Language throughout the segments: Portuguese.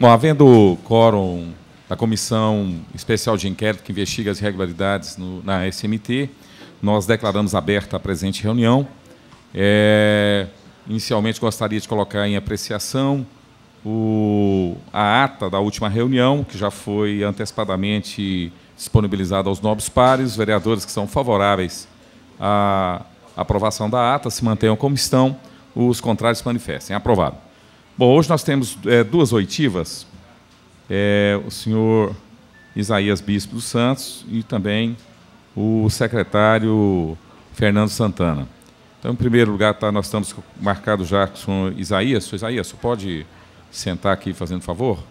Bom, havendo quórum da Comissão Especial de Inquérito que investiga as irregularidades na SMT, nós declaramos aberta a presente reunião. Inicialmente, gostaria de colocar em apreciação a ata da última reunião, que já foi antecipadamente disponibilizada aos nobres pares. Os vereadores que são favoráveis à aprovação da ata se mantenham como estão, os contrários se manifestem. Aprovado. Bom, hoje nós temos duas oitivas, o senhor Isaías Bispo dos Santos e também o secretário Fernando Santana. Então, em primeiro lugar, nós estamos marcados já com o senhor Isaías. Senhor Isaías, você pode sentar aqui, fazendo favor?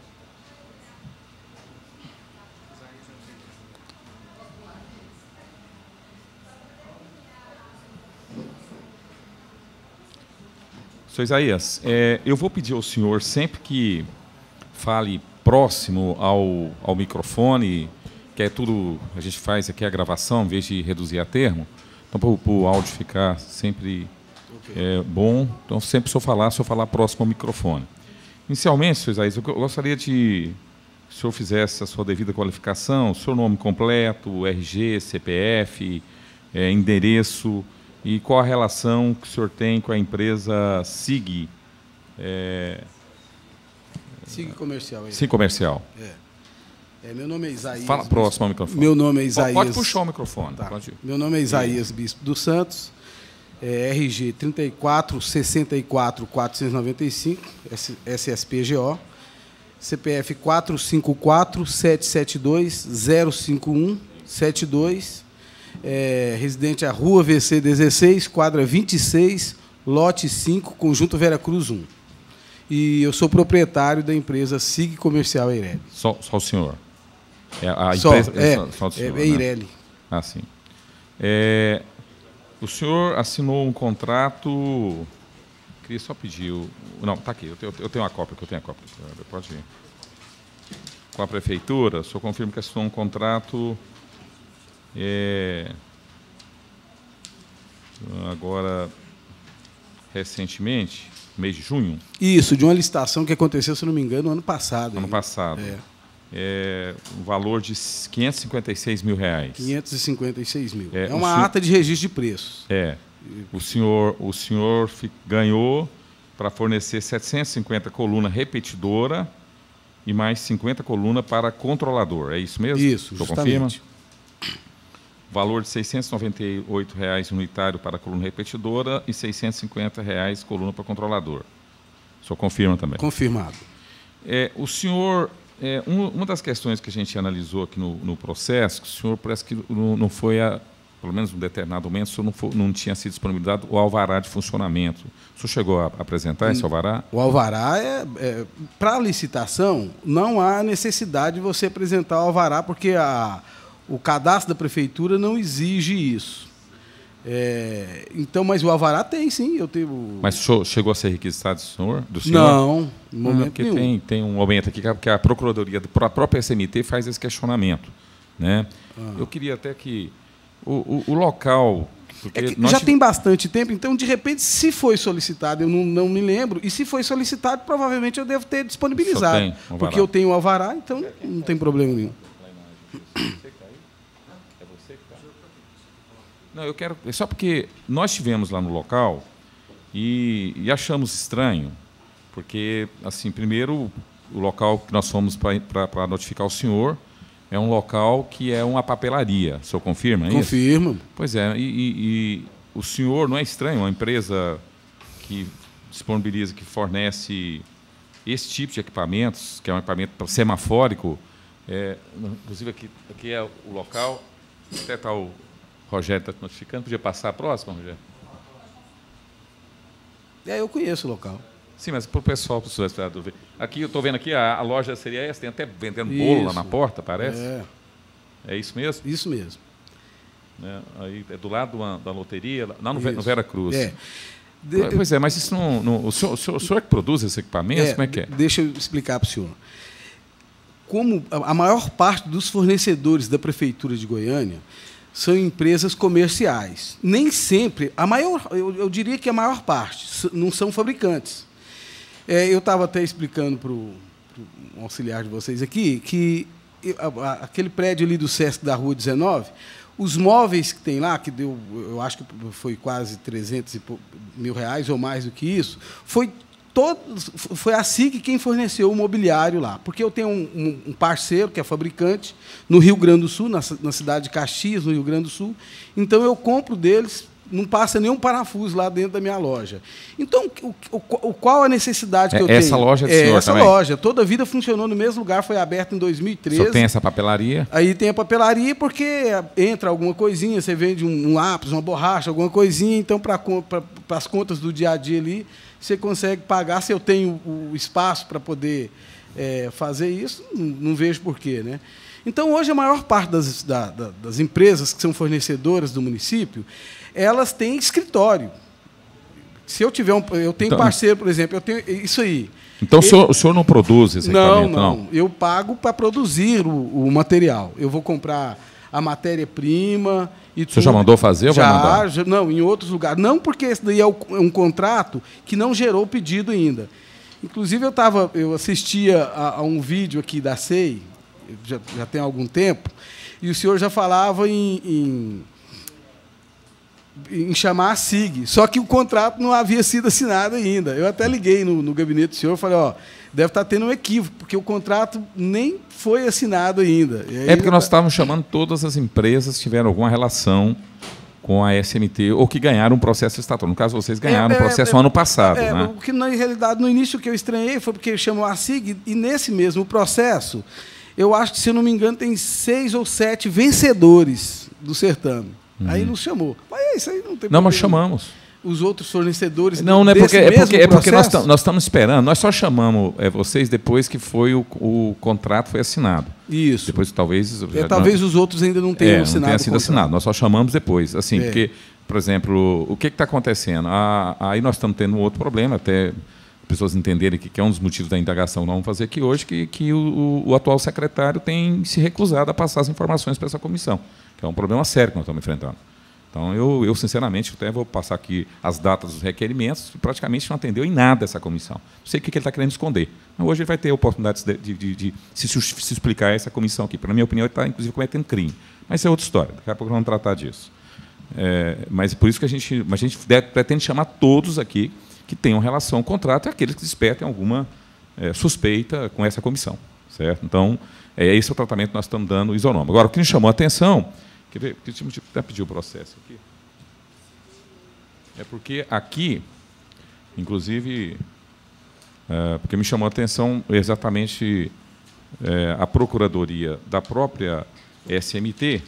Senhor Isaías, eu vou pedir ao senhor, sempre que fale próximo ao microfone, que é tudo, a gente faz aqui a gravação, em vez de reduzir a termo, então, para o áudio ficar sempre bom, então, sempre se eu falar próximo ao microfone. Inicialmente, senhor Isaías, eu gostaria de que o senhor fizesse a sua devida qualificação, o seu nome completo, RG, CPF, endereço, e qual a relação que o senhor tem com a empresa SIG? SIG Comercial. SIG Comercial. Meu nome é Isaías. Fala próximo ao microfone. Meu nome é Isaías. Pode puxar o microfone. Tá. Pode. Meu nome é Isaías Bispo dos Santos, RG 34 64 495, SSPGO, CPF 454 772 051 72. Residente à Rua VC 16, quadra 26, lote 5, Conjunto Vera Cruz 1. E eu sou proprietário da empresa SIG Comercial Eireli. Só o senhor? Só o senhor, Eireli. Né? Ah, sim. O senhor assinou um contrato... Queria só pedir... Não, está aqui, eu tenho a cópia, pode ir. Com a prefeitura, o senhor confirma que assinou um contrato... agora, recentemente, mês de junho? Isso, de uma licitação que aconteceu, se não me engano, ano passado. Ano passado. Um valor de R$556 mil. 556 mil. É uma ata de registro de preços. O senhor ganhou para fornecer 750 colunas repetidora e mais 50 colunas para controlador. É isso mesmo? Isso, justamente. Confirma? Valor de R$ 698 unitário para a coluna repetidora e R$ 650 coluna para controlador. O senhor confirma também? Confirmado. O senhor, uma das questões que a gente analisou aqui no processo, que o senhor parece que não foi, pelo menos em um determinado momento, o senhor não tinha sido disponibilizado o alvará de funcionamento. O senhor chegou a apresentar esse alvará? O alvará para a licitação, não há necessidade de você apresentar o alvará, porque o cadastro da prefeitura não exige isso. Então, mas o alvará tem, sim. Mas o senhor chegou a ser requisitado do senhor? Não, no momento nenhum. Tem um momento aqui que a Procuradoria, a própria SMT faz esse questionamento. Né? Eu queria até que o local... já tem bastante tempo, então, de repente, se foi solicitado, eu não me lembro, e se foi solicitado, provavelmente eu devo ter disponibilizado. Porque eu tenho o alvará, então não tem problema nenhum. Não, eu quero... Só porque nós estivemos lá no local e achamos estranho, porque, assim, primeiro, o local que nós fomos para notificar o senhor é um local que é uma papelaria. O senhor confirma isso? Confirmo. Pois é, e o senhor não é estranho, uma empresa que disponibiliza, que fornece esse tipo de equipamentos, que é um equipamento semafórico, inclusive aqui é o local, até está o Rogério está notificando. Podia passar a próxima, Rogério? Eu conheço o local. Sim, mas para o pessoal, para o senhor ver. Aqui, eu estou vendo aqui, a loja seria essa, tem até vendendo bolo lá na porta, parece? É isso mesmo? Isso mesmo. Aí é do lado da loteria, lá no Vera Cruz. Pois mas isso o senhor é que produz esse equipamento? Como é que é? Deixa eu explicar para o senhor. Como a maior parte dos fornecedores da Prefeitura de Goiânia são empresas comerciais. Nem sempre, eu diria que a maior parte, não são fabricantes. Eu estava até explicando para o um auxiliar de vocês aqui, que aquele prédio ali do Sesc da Rua 19, os móveis que tem lá, que deu, eu acho que foi quase 300 mil reais ou mais do que isso, foi a SIG quem forneceu o mobiliário lá. Porque eu tenho um parceiro, que é fabricante, no Rio Grande do Sul, na cidade de Caxias, no Rio Grande do Sul. Então, eu compro deles, não passa nenhum parafuso lá dentro da minha loja. Então, qual a necessidade que eu tenho? Essa loja do senhor essa também? Loja. Toda a vida funcionou no mesmo lugar, foi aberta em 2013. O senhor tem essa papelaria? Aí tem a papelaria, porque entra alguma coisinha, você vende um lápis, uma borracha, alguma coisinha, então, para as contas do dia a dia ali, você consegue pagar. Se eu tenho o espaço para poder fazer isso, não vejo porquê, né? Então, hoje, a maior parte das empresas que são fornecedoras do município, elas têm escritório. Se eu tiver eu tenho parceiro, por exemplo, eu tenho isso aí. Então, o senhor não produz esse equipamento, não? Eu pago para produzir o material. Eu vou comprar a matéria-prima e tudo. O senhor já mandou fazer ou vai mandar? Não, em outros lugares. Não, porque esse daí é um contrato que não gerou o pedido ainda. Inclusive, eu assistia a um vídeo aqui da SEI, já tem algum tempo, e o senhor já falava em chamar a SIG, só que o contrato não havia sido assinado ainda. Eu até liguei no gabinete do senhor e falei, deve estar tendo um equívoco, porque o contrato nem foi assinado ainda. Porque nós estávamos chamando todas as empresas que tiveram alguma relação com a SMT ou que ganharam um processo estatal. No caso, vocês ganharam um processo no ano passado. Né? O que, na realidade, no início, o que eu estranhei foi porque chamou a SIG, e nesse mesmo processo, eu acho que, se eu não me engano, tem 6 ou 7 vencedores do certame. Aí nos chamou. Mas isso aí não tem problema. Não, mas chamamos. Os outros fornecedores... Não, é porque nós estamos esperando. Nós só chamamos vocês depois que o contrato foi assinado. Isso. Depois, talvez... talvez os outros ainda não tenham assinado. Não tenha sido assinado. Nós só chamamos depois. Assim, porque, por exemplo, o que está acontecendo? Aí nós estamos tendo um outro problema, até pessoas entenderem que é um dos motivos da indagação que nós vamos fazer aqui hoje, que o atual secretário tem se recusado a passar as informações para essa comissão, que é um problema sério que nós estamos enfrentando. Então, eu sinceramente, até vou passar aqui as datas dos requerimentos, e praticamente não atendeu em nada essa comissão. Não sei o que ele está querendo esconder. Mas hoje ele vai ter a oportunidade de se explicar essa comissão aqui. Na minha opinião, ele está, inclusive, cometendo crime. Mas isso é outra história. Daqui a pouco nós vamos tratar disso. Mas por isso que a gente pretende chamar todos aqui que tenham relação ao contrato e aqueles que despertem alguma suspeita com essa comissão. Certo? Então, esse é o tratamento que nós estamos dando isonômico. Agora, o que nos chamou a atenção... Quer ver? Porque eu até pedi o processo aqui. É porque aqui, inclusive, porque me chamou a atenção exatamente a Procuradoria da própria SMT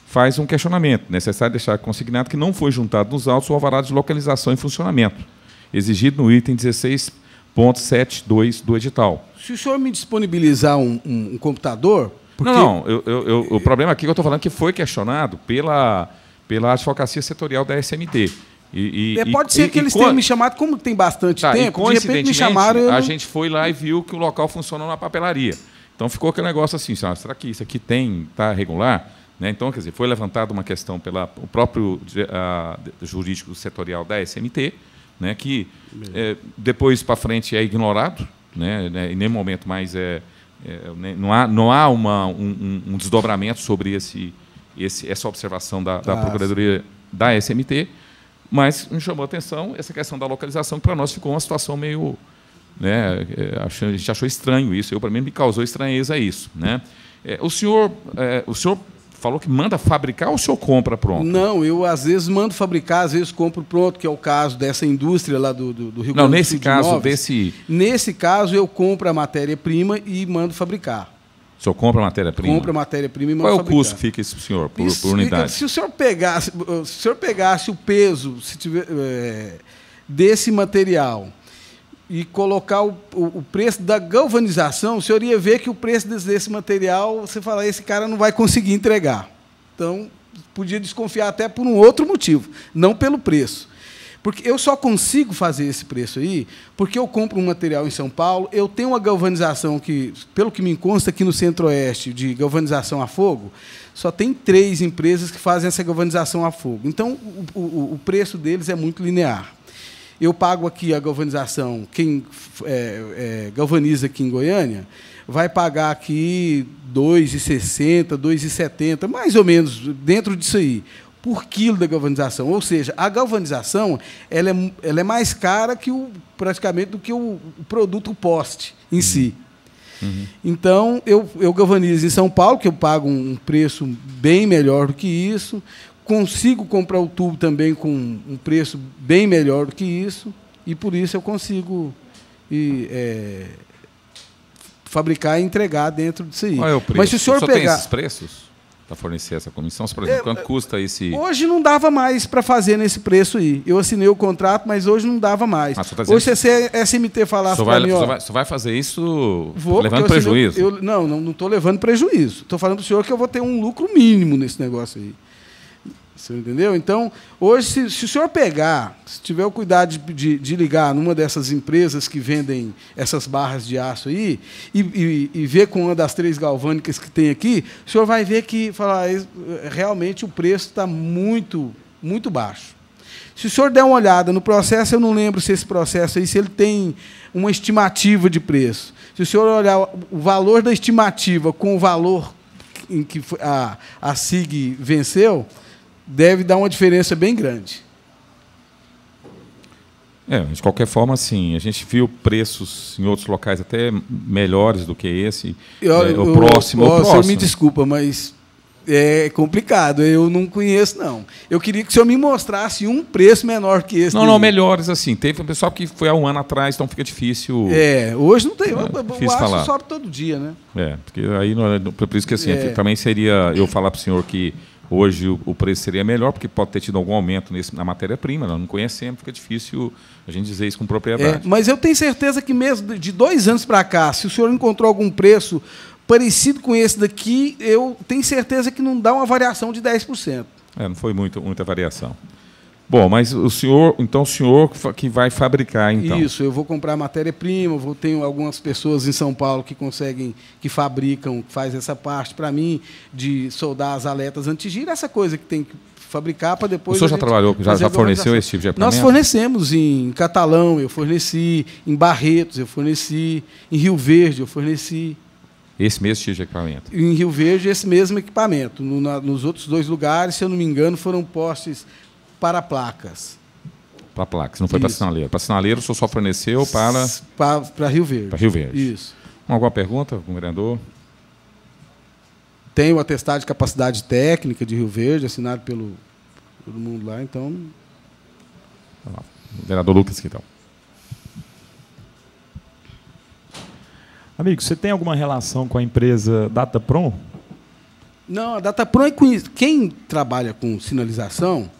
faz um questionamento. Necessário deixar consignado que não foi juntado nos autos o alvará de localização e funcionamento, exigido no item 16.72 do edital. Se o senhor me disponibilizar um computador... Porque... Não, o problema aqui que eu estou falando é que foi questionado pela advocacia setorial da SMT. Pode ser que eles tenham me chamado, como tem bastante tempo, de repente me chamaram... A gente foi lá e viu que o local funcionou na papelaria. Então, ficou aquele negócio assim, será que isso aqui está regular? Né? Então, quer dizer, foi levantada uma questão pelo próprio jurídico setorial da SMT, né, que depois para frente é ignorado, né, em nenhum momento mais não há um desdobramento sobre essa observação da Procuradoria da SMT, mas me chamou a atenção essa questão da localização, que para nós ficou uma situação meio... Né, a gente achou estranho isso, para mim me causou estranheza isso. Né? O senhor falou que manda fabricar ou o senhor compra pronto? Não, eu às vezes mando fabricar, às vezes compro pronto, que é o caso dessa indústria lá do Rio Grande do Sul. Não, nesse caso, Nesse caso, eu compro a matéria-prima e mando fabricar. O senhor compra a matéria-prima? Compra a matéria-prima e mando fabricar. Qual é o custo que fica isso para o senhor, por unidade? Se o senhor pegasse o peso desse material e colocar o preço da galvanização, o senhor ia ver que o preço desse material, você fala, esse cara não vai conseguir entregar. Então, podia desconfiar até por um outro motivo, não pelo preço. Porque eu só consigo fazer esse preço aí porque eu compro um material em São Paulo, eu tenho uma galvanização que, pelo que me consta aqui no Centro-Oeste, de galvanização a fogo, só tem 3 empresas que fazem essa galvanização a fogo. Então, o preço deles é muito linear. eu pago aqui a galvanização, quem galvaniza aqui em Goiânia, vai pagar aqui R$ 2,60, R$ 2,70, mais ou menos dentro disso aí, por quilo da galvanização. Ou seja, a galvanização ela é mais cara praticamente do que o produto poste em si. Então, eu galvanizo em São Paulo, que eu pago um preço bem melhor do que isso, consigo comprar o tubo também com um preço bem melhor do que isso, e por isso eu consigo fabricar e entregar dentro disso aí. Qual é o preço? Mas se o senhor pegar... tem esses preços para fornecer essa comissão? Por exemplo, quanto custa esse... Hoje não dava mais para fazer nesse preço aí. Eu assinei o contrato, mas hoje não dava mais. Tá hoje, se a SMT falasse para mim... Você vai fazer isso levando prejuízo? Não estou levando prejuízo. Estou falando para o senhor que eu vou ter um lucro mínimo nesse negócio aí. Você entendeu? Então, hoje, se o senhor pegar, se tiver o cuidado de ligar numa dessas empresas que vendem essas barras de aço aí, e ver com uma das 3 galvânicas que tem aqui, o senhor vai ver que realmente o preço está muito, muito baixo. Se o senhor der uma olhada no processo, eu não lembro se esse processo aí, se ele tem uma estimativa de preço. Se o senhor olhar o valor da estimativa com o valor em que a SIG venceu, deve dar uma diferença bem grande. De qualquer forma, sim. A gente viu preços em outros locais até melhores do que esse. O próximo. O senhor me desculpa, mas é complicado. Eu não conheço, não. Eu queria que o senhor me mostrasse um preço menor que esse. Não, melhores assim. Teve um pessoal que foi há um ano atrás, então fica difícil. Hoje não tem. Difícil o aço falar. sobe todo dia, né? Porque aí, por isso que assim, também seria eu falar para o senhor que hoje o preço seria melhor, porque pode ter tido algum aumento na matéria-prima, nós não conhecemos, fica difícil a gente dizer isso com propriedade. Mas eu tenho certeza que mesmo de 2 anos para cá, se o senhor encontrou algum preço parecido com esse daqui, eu tenho certeza que não dá uma variação de 10%. Não foi muita variação. Bom, mas o senhor que vai fabricar, então. Isso, eu vou comprar matéria-prima, tenho algumas pessoas em São Paulo que fabricam, que faz essa parte para mim, de soldar as aletas anti-giro, essa coisa que tem que fabricar para depois... O senhor já trabalhou, já forneceu esse tipo de equipamento? Nós fornecemos em Catalão, eu forneci, em Barretos, eu forneci, em Rio Verde, eu forneci. Esse mesmo tipo de equipamento? Em Rio Verde, esse mesmo equipamento. Nos outros 2 lugares, se eu não me engano, foram postes para placas. Para placas, não foi para sinaleiro. Para sinaleiro, o senhor só forneceu para Rio Verde. Para Rio Verde. Isso. Alguma pergunta, vereador? Tem o atestado de capacidade técnica de Rio Verde, assinado pelo todo mundo lá, então... Vereador Lucas, então. Amigo, você tem alguma relação com a empresa Datapron? Não, a Datapron é quem trabalha com sinalização,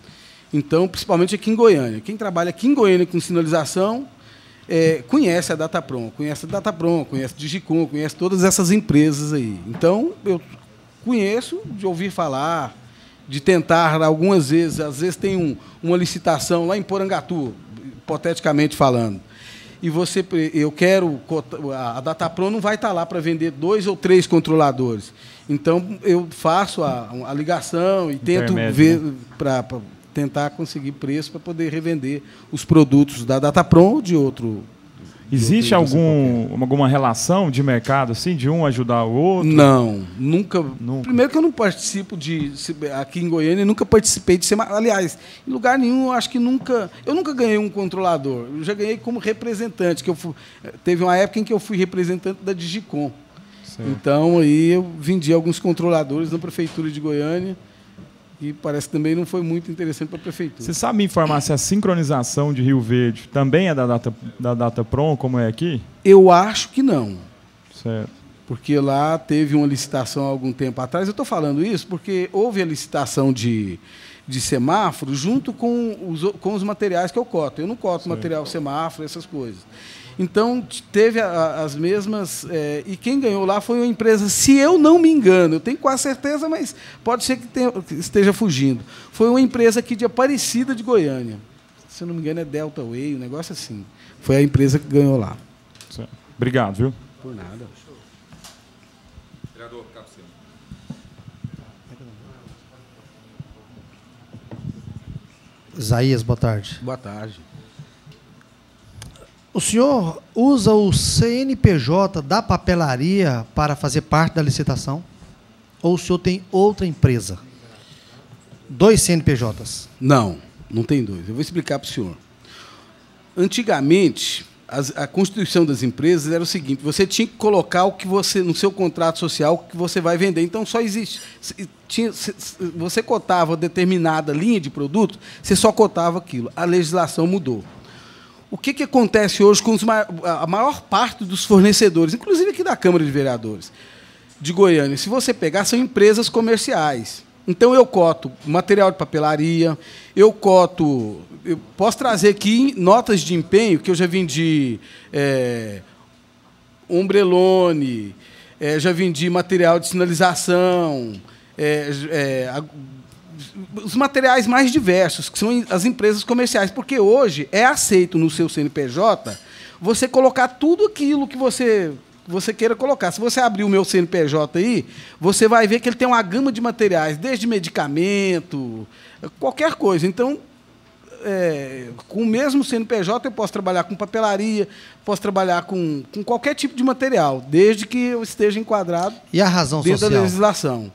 então, principalmente aqui em Goiânia. Quem trabalha aqui em Goiânia com sinalização conhece a Datapron, conhece a Digicom, conhece todas essas empresas aí. Então, eu conheço de ouvir falar, de tentar algumas vezes. Às vezes tem uma licitação lá em Porangatu, hipoteticamente falando. E a Datapron não vai estar lá para vender 2 ou 3 controladores. Então, eu faço a ligação e tento ver para tentar conseguir preço para poder revender os produtos da Datapron ou de outro. Existe alguma relação de mercado, assim, de um ajudar o outro? Não, nunca. Primeiro que eu não participo aqui em Goiânia, nunca participei de SEMAFRO. Aliás, em lugar nenhum, eu acho que eu nunca ganhei um controlador. Eu já ganhei como representante, teve uma época em que eu fui representante da Digicom. Certo. Então, aí eu vendi alguns controladores na Prefeitura de Goiânia. E parece que também não foi muito interessante para a Prefeitura. Você sabe me informar se a sincronização de Rio Verde também é da Datapron, como é aqui? Eu acho que não. Certo. Porque lá teve uma licitação há algum tempo atrás. Eu estou falando isso porque houve a licitação de semáforo junto com os materiais que eu coto. Eu não coto material semáforo, essas coisas. Então, teve as mesmas... e quem ganhou lá foi uma empresa, se eu não me engano, eu tenho quase certeza, mas pode ser que esteja fugindo. Foi uma empresa aqui de Aparecida de Goiânia. Se eu não me engano, é Delta Way, um negócio assim. Foi a empresa que ganhou lá. Certo. Obrigado, viu? Por nada. Vereador Capcino. Isaías, boa tarde. Boa tarde. O senhor usa o CNPJ da papelaria para fazer parte da licitação? Ou o senhor tem outra empresa? 2 CNPJs? Não, não tem 2. Eu vou explicar para o senhor. Antigamente, a constituição das empresas era o seguinte: você tinha que colocar o que você, no seu contrato social, o que você vai vender. Então, só existe. Você cotava determinada linha de produto, você só cotava aquilo. A legislação mudou. O que acontece hoje com a maior parte dos fornecedores, inclusive aqui da Câmara de Vereadores de Goiânia? Se você pegar, são empresas comerciais. Então, eu coto material de papelaria, eu posso trazer aqui notas de empenho, que eu já vendi ombrelone, já vendi material de sinalização, os materiais mais diversos, que são as empresas comerciais, porque hoje é aceito no seu CNPJ você colocar tudo aquilo que você queira colocar. Se você abrir o meu CNPJ aí, você vai ver que ele tem uma gama de materiais, desde medicamento, qualquer coisa. Então, com o mesmo CNPJ, eu posso trabalhar com papelaria, posso trabalhar com qualquer tipo de material, desde que eu esteja enquadrado e a razão dentro social? Da legislação.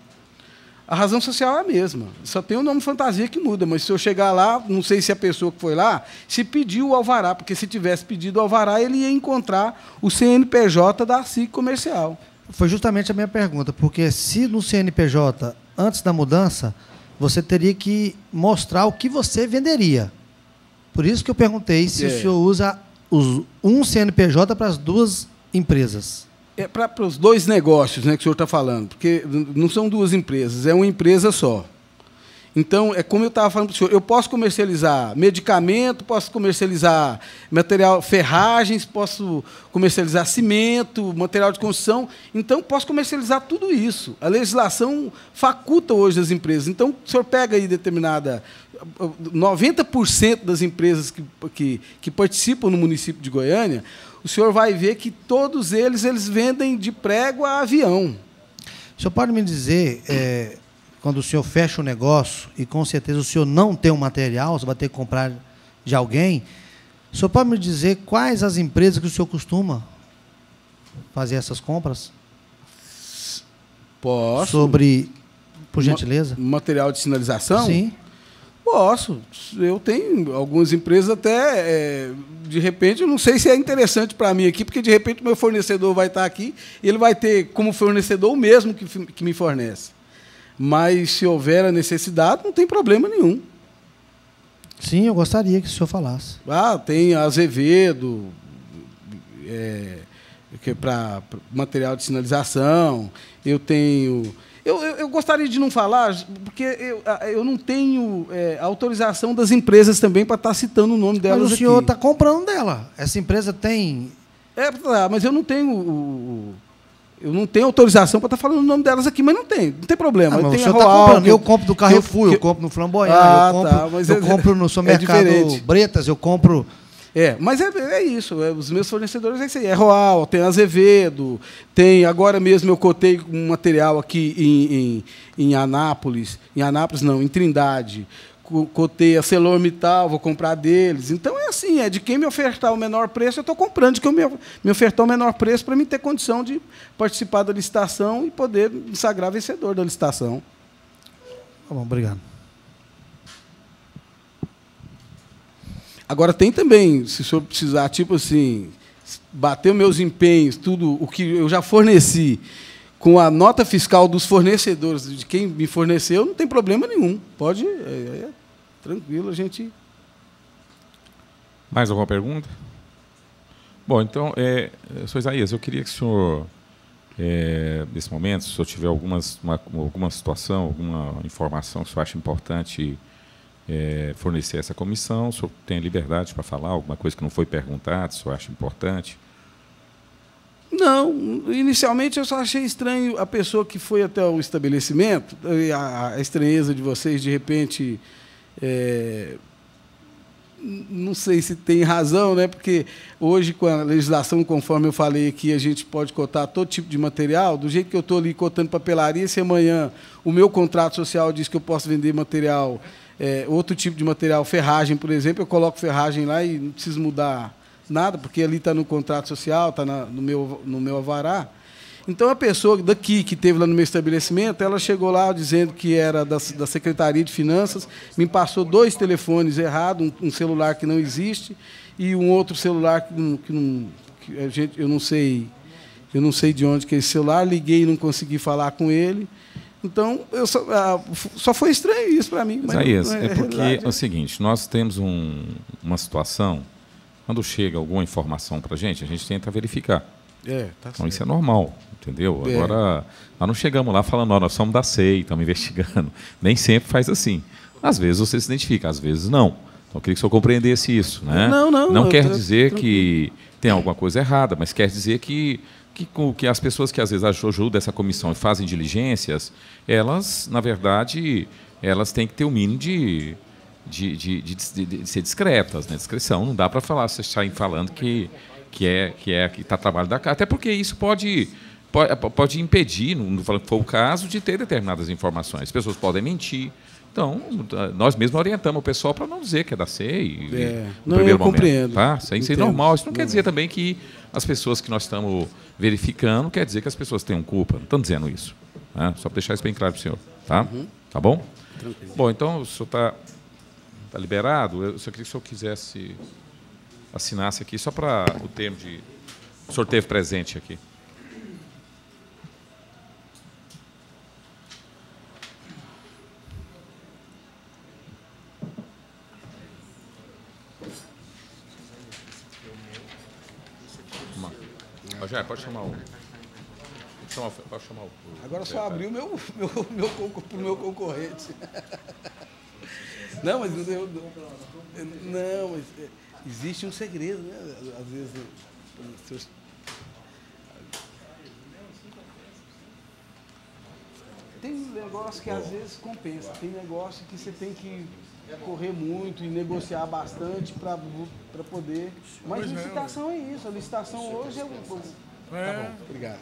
A razão social é a mesma. Só tem o nome fantasia que muda, mas se eu chegar lá, não sei se a pessoa que foi lá se pediu o alvará, porque se tivesse pedido o alvará, ele ia encontrar o CNPJ da SIC Comercial. Foi justamente a minha pergunta, porque se no CNPJ, antes da mudança, você teria que mostrar o que você venderia. Por isso que eu perguntei se o senhor usa um CNPJ para as 2 empresas. É para os 2 negócios, né, que o senhor está falando, porque não são 2 empresas, é uma empresa só. Então, é como eu estava falando para o senhor, eu posso comercializar medicamento, posso comercializar material, ferragens, posso comercializar cimento, material de construção, então posso comercializar tudo isso. A legislação faculta hoje as empresas. Então, o senhor pega aí 90% das empresas que participam no município de Goiânia, o senhor vai ver que todos eles vendem de prego a avião. O senhor pode me dizer, quando o senhor fecha o negócio, e com certeza o senhor não tem um material, você vai ter que comprar de alguém, o senhor pode me dizer quais as empresas que o senhor costuma fazer essas compras? Posso. Por gentileza? Material de sinalização? Sim. Posso. Eu tenho algumas empresas até, de repente, eu não sei se é interessante para mim aqui, porque de repente o meu fornecedor vai estar aqui e ele vai ter como fornecedor o mesmo que me fornece. Mas se houver a necessidade, não tem problema nenhum. Sim, eu gostaria que o senhor falasse. Tem Azevedo, que é para material de sinalização. Eu tenho... Eu gostaria de não falar, porque eu não tenho autorização das empresas também para estar citando o nome delas aqui. Mas o senhor está comprando dela. Essa empresa tem... mas eu não tenho... Eu não tenho autorização para estar falando o nome delas aqui, mas não tem problema. Mas tem o senhor está comprando. Eu compro do Carrefour, eu compro no Flamboyant, eu compro no supermercado Bretas, eu compro... Mas é isso. Os meus fornecedores é isso aí. É Roal, tem Azevedo, tem... Agora mesmo eu cotei um material aqui em Anápolis. Em Anápolis, não, em Trindade. Cotei a ArcelorMittal, vou comprar deles. Então, é assim, de quem me ofertar o menor preço, eu estou comprando. De quem me ofertar o menor preço para mim ter condição de participar da licitação e poder me sagrar vencedor da licitação. Tá bom, obrigado. Agora, tem também, se o senhor precisar, tipo assim, bater meus empenhos, tudo o que eu já forneci, com a nota fiscal dos fornecedores, de quem me forneceu, não tem problema nenhum. Pode, tranquilo, a gente... Mais alguma pergunta? Bom, então, Sr. Isaías, eu queria que o senhor, nesse momento, se o senhor tiver alguma situação, alguma informação que o senhor acha importante fornecer a essa comissão, o senhor tem liberdade para falar alguma coisa que não foi perguntada, se o senhor acha importante? Não, inicialmente eu só achei estranho a pessoa que foi até o estabelecimento, a estranheza de vocês, de repente, não sei se tem razão, né? Porque hoje, com a legislação, conforme eu falei aqui, a gente pode cotar todo tipo de material, do jeito que eu estou ali cotando papelaria, se amanhã o meu contrato social diz que eu posso vender material, outro tipo de material, ferragem, por exemplo, eu coloco ferragem lá e não preciso mudar nada, porque ali está no contrato social, está no meu alvará. Então, a pessoa daqui que esteve lá no meu estabelecimento, ela chegou lá dizendo que era da Secretaria de Finanças, me passou 2 telefones errados, um celular que não existe e um outro celular eu não sei de onde que é esse celular, liguei e não consegui falar com ele. Então, só foi estranho isso para mim. Isaías, é porque é o seguinte, nós temos uma situação, quando chega alguma informação para a gente tenta verificar. Tá então, isso é normal, entendeu? É. Agora, nós não chegamos lá falando, nós somos da SEI, estamos investigando. Nem sempre faz assim. Às vezes você se identifica, às vezes não. Então, eu queria que o senhor compreendesse isso. Né? Não quer dizer que tem alguma coisa errada, mas quer dizer que as pessoas que, às vezes, ajudam essa comissão e fazem diligências, elas, na verdade, elas têm que ter o mínimo de ser discretas, né? Discrição. Não dá para vocês saírem falando que está trabalho da casa. Até porque isso pode impedir, não foi o caso, de ter determinadas informações. As pessoas podem mentir. Então, nós mesmos orientamos o pessoal para não dizer que é da SEI no primeiro momento. Compreendo. Tá? Isso é normal. Isso não quer dizer também que as pessoas que nós estamos verificando, quer dizer que as pessoas tenham culpa. Não estamos dizendo isso. Né? Só para deixar isso bem claro para o senhor. Tá? Tá bom? Tranquilo. Bom, então, o senhor está liberado. Eu só queria que o senhor quisesse assinasse aqui, só para o termo de... O senhor teve presente aqui. Rogério, pode chamar o... Pode chamar o... Agora só abriu para o meu concorrente. Não, mas... Não, mas... Existe um segredo, né? Às vezes... Tem negócio que às vezes compensa. Tem negócio que você tem que correr muito e negociar bastante para poder... Mas licitação é isso. A licitação hoje é... Tá bom, obrigado.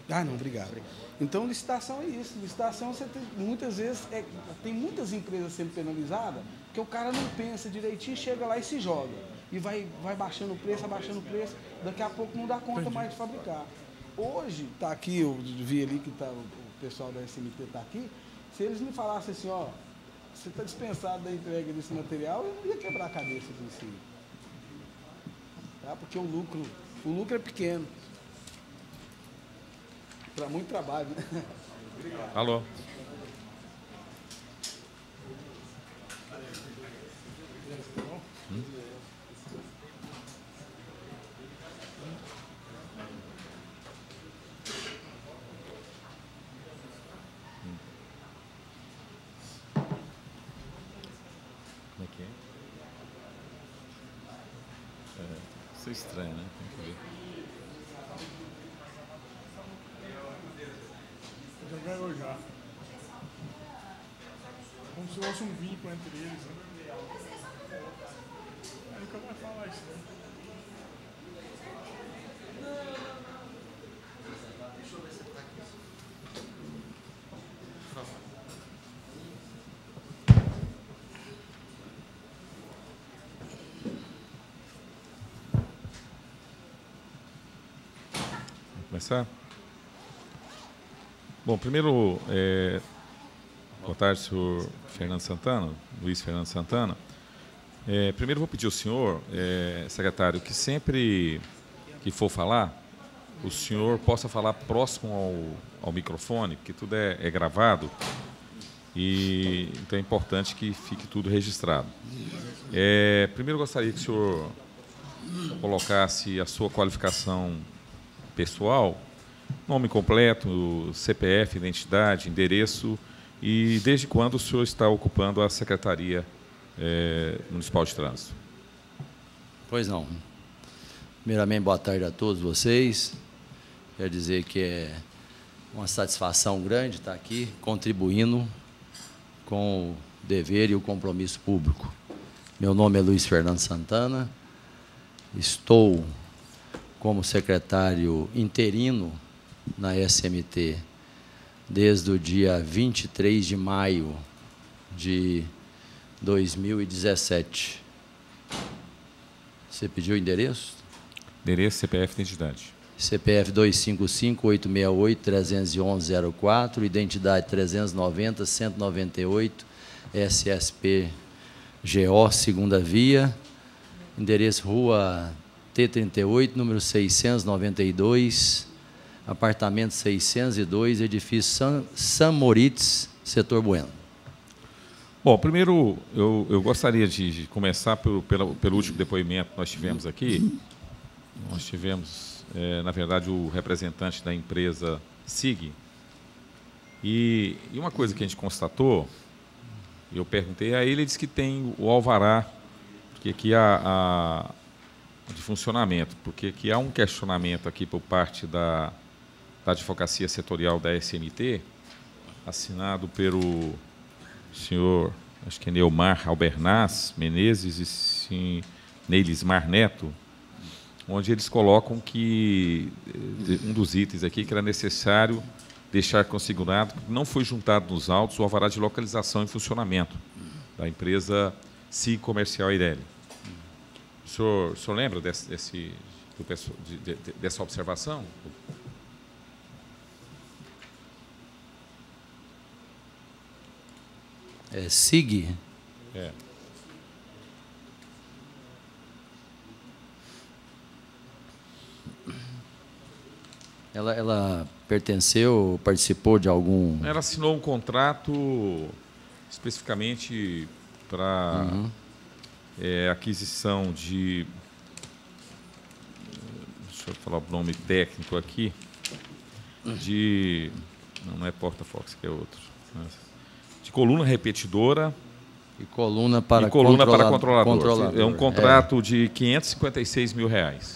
Não, obrigado. Então, licitação é isso. Licitação, você tem, muitas vezes, tem muitas empresas sendo penalizadas porque o cara não pensa direitinho, chega lá e se joga. E vai baixando o preço, daqui a pouco não dá conta mais de fabricar. Hoje, está aqui, eu vi ali que o pessoal da SMT está aqui, se eles me falassem assim, ó, você está dispensado da entrega desse material, eu não ia quebrar a cabeça de si. Tá? Porque o lucro é pequeno. Para muito trabalho, né? Alô? Como é que é? Isso é estranho, né? Tem que ver. Ganhou já. Como se fosse um vínculo entre eles, né? Aí nunca vai falar isso, né? Deixa eu ver se ele tá aqui. Vamos começar? Bom, primeiro, boa tarde, senhor Fernando Santana, Luiz Fernando Santana. Primeiro vou pedir ao senhor, secretário, que sempre que for falar, o senhor possa falar próximo ao microfone, porque tudo é gravado, e então é importante que fique tudo registrado. Primeiro gostaria que o senhor colocasse a sua qualificação pessoal, nome completo, CPF, identidade, endereço e desde quando o senhor está ocupando a Secretaria Municipal de Trânsito. Pois não. Primeiramente, boa tarde a todos vocês. Quero dizer que é uma satisfação grande estar aqui contribuindo com o dever e o compromisso público. Meu nome é Luiz Fernando Santana, estou como secretário interino na SMT desde o dia 23 de maio de 2017. Você pediu o endereço? Endereço, CPF, identidade. CPF 255-868-311-04, identidade 390-198, SSP GO, segunda via, endereço Rua T38, número 692, apartamento 602, edifício San Moritz, setor Bueno. Bom, primeiro eu gostaria de começar pelo último depoimento que nós tivemos aqui. Nós tivemos, na verdade, o representante da empresa SIG. E uma coisa que a gente constatou, eu perguntei a ele, ele disse que tem o alvará, porque aqui de funcionamento, porque aqui há um questionamento aqui por parte da Advocacia Setorial da SMT, assinado pelo senhor, acho que é Neumar Albernaz Menezes e Neilismar Neto, onde eles colocam que um dos itens aqui que era necessário deixar consignado, porque não foi juntado nos autos o alvará de localização e funcionamento da empresa SIG Comercial Eireli. O senhor lembra dessa observação? É SIG? É. Ela pertenceu, participou de algum... Ela assinou um contrato especificamente para aquisição de... Deixa eu falar o nome técnico aqui. Não é porta-fox, que é outro. De coluna repetidora... E coluna para controlador. É um contrato de R$556 mil.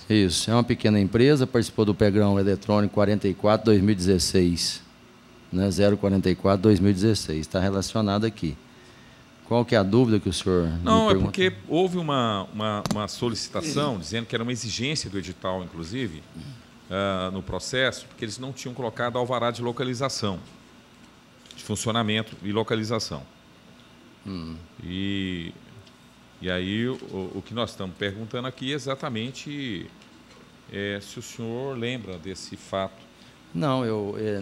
Isso, é uma pequena empresa, participou do pregão eletrônico 44-2016, né, 044-2016, está relacionado aqui. Qual que é a dúvida que o senhor Não, é porque houve uma solicitação, dizendo que era uma exigência do edital, inclusive, no processo, porque eles não tinham colocado alvará de localização, de funcionamento e localização. E aí o que nós estamos perguntando aqui é exatamente se o senhor lembra desse fato. Não,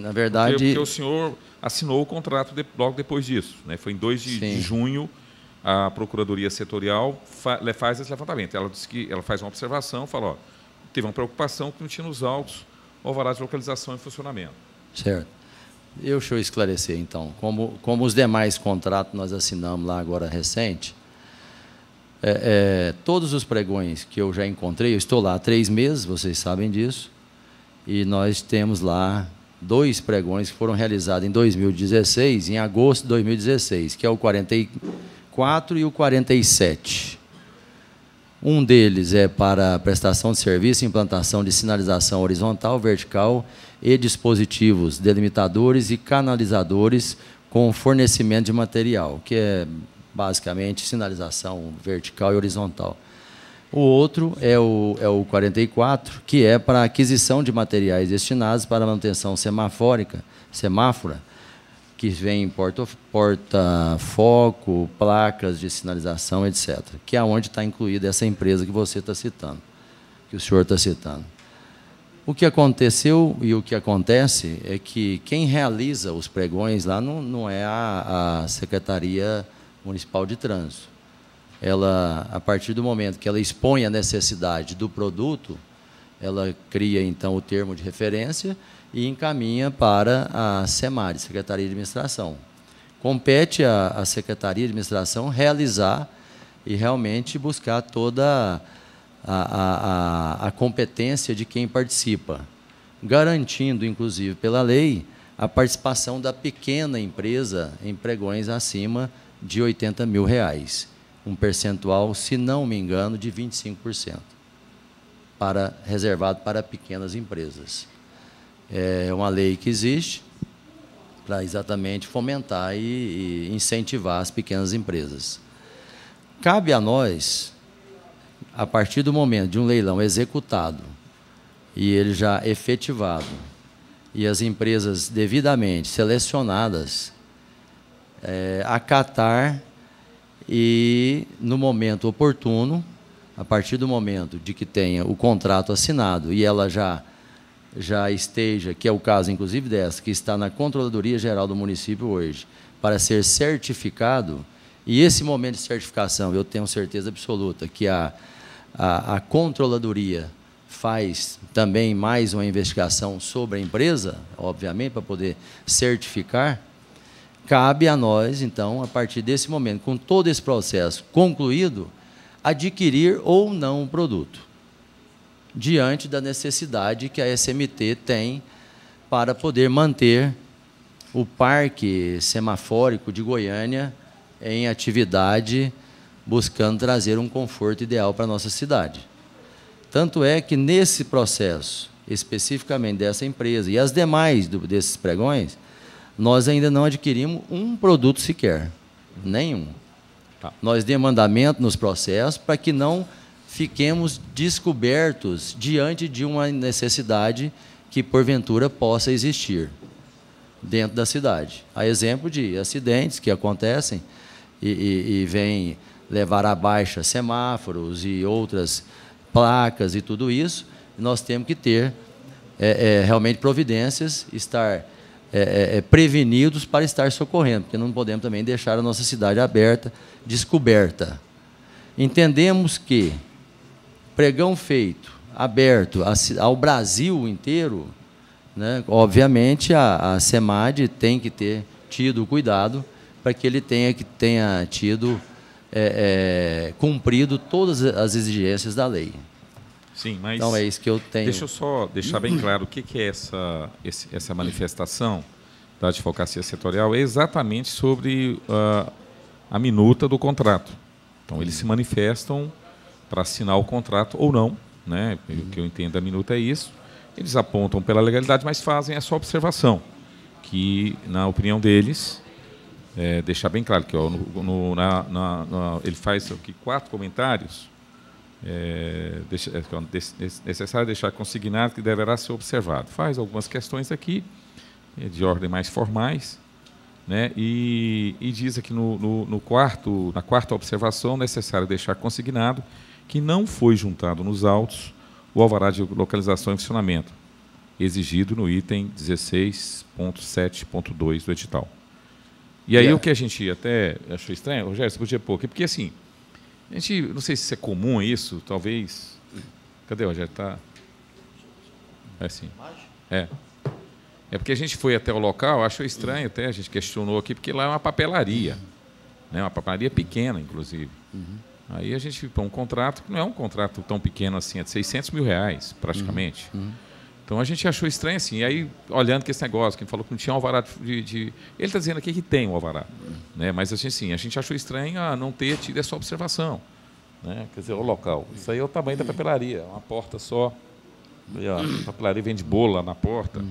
na verdade... Porque o senhor assinou o contrato logo depois disso, né? Foi em 2 de junho, a Procuradoria Setorial faz esse levantamento. Ela disse que ela faz uma observação, fala, ó, teve uma preocupação que não tinha nos autos o alvará de localização e funcionamento. Certo. Deixa eu esclarecer, então. Como os demais contratos nós assinamos lá agora recente, todos os pregões que eu já encontrei, eu estou lá há 3 meses, vocês sabem disso, e nós temos lá 2 pregões que foram realizados em 2016, em agosto de 2016, que é o 44 e o 47. Um deles é para prestação de serviço e implantação de sinalização horizontal, vertical e dispositivos delimitadores e canalizadores com fornecimento de material, que é basicamente sinalização vertical e horizontal. O outro é o 44, que é para aquisição de materiais destinados para manutenção semáfora, que vem em porta-foco, placas de sinalização, etc., que é onde está incluída essa empresa que você está citando, que o senhor está citando. O que aconteceu e o que acontece é que quem realiza os pregões lá não é a Secretaria Municipal de Trânsito. Ela, a partir do momento que ela expõe a necessidade do produto, ela cria, então, o termo de referência e encaminha para a SEMAD, Secretaria de Administração. Compete à Secretaria de Administração realizar e realmente buscar toda a competência de quem participa, garantindo, inclusive, pela lei, a participação da pequena empresa em pregões acima de R$80 mil, um percentual, se não me engano, de 25%, reservado para pequenas empresas. É uma lei que existe para exatamente fomentar e incentivar as pequenas empresas. Cabe a nós, a partir do momento de um leilão executado e ele já efetivado, e as empresas devidamente selecionadas, acatar e, no momento oportuno, a partir do momento de que tenha o contrato assinado e ela já esteja, que é o caso, inclusive, dessa, que está na Controladoria Geral do município hoje, para ser certificado, e esse momento de certificação, eu tenho certeza absoluta que a Controladoria faz também mais uma investigação sobre a empresa, obviamente, para poder certificar, cabe a nós, então, a partir desse momento, com todo esse processo concluído, adquirir ou não o produto, diante da necessidade que a SMT tem para poder manter o parque semafórico de Goiânia em atividade, buscando trazer um conforto ideal para a nossa cidade. Tanto é que, nesse processo, especificamente dessa empresa e as demais desses pregões, nós ainda não adquirimos um produto sequer, nenhum. Nós demos andamento nos processos para que não fiquemos descobertos diante de uma necessidade que, porventura, possa existir dentro da cidade. A exemplo de acidentes que acontecem e vêm levar à baixa semáforos e outras placas e tudo isso, nós temos que ter realmente providências, estar prevenidos para estar socorrendo, porque não podemos também deixar a nossa cidade aberta, descoberta. Entendemos que pregão feito, aberto ao Brasil inteiro, né, obviamente a SEMAD tem que ter tido cuidado para que ele tenha tido cumprido todas as exigências da lei. Sim, mas então é isso que eu tenho. Deixa eu só deixar bem claro o que é essa manifestação da advocacia setorial. É exatamente sobre a minuta do contrato. Então, eles se manifestam para assinar o contrato ou não, né? O que eu entendo da minuta é isso. Eles apontam pela legalidade, mas fazem essa observação, que, na opinião deles, deixar bem claro que ele faz aqui 4 comentários. É necessário deixar consignado que deverá ser observado. Faz algumas questões aqui, de ordem mais formais, né? E diz aqui na quarta observação, necessário deixar consignado que não foi juntado nos autos o alvará de localização e funcionamento, exigido no item 16.7.2 do edital. E aí o que a gente até achou estranho, Rogério, você podia pôr aqui, porque assim, a gente, não sei se isso é comum isso, talvez... Cadê o Rogério? Tá... assim. É porque a gente foi até o local, achou estranho até, a gente questionou aqui, porque lá é uma papelaria, né? Uma papelaria pequena, inclusive. Aí a gente para um contrato, que não é um contrato tão pequeno assim, é de R$600 mil, praticamente. Então a gente achou estranho assim, e aí, olhando que esse negócio, quem falou que não tinha um alvará ele está dizendo aqui que tem um alvará, né? Mas assim, a gente achou estranho não ter tido essa observação, né? Quer dizer, o local, isso aí é o tamanho da papelaria, uma porta só, e a papelaria vende bolo lá na porta,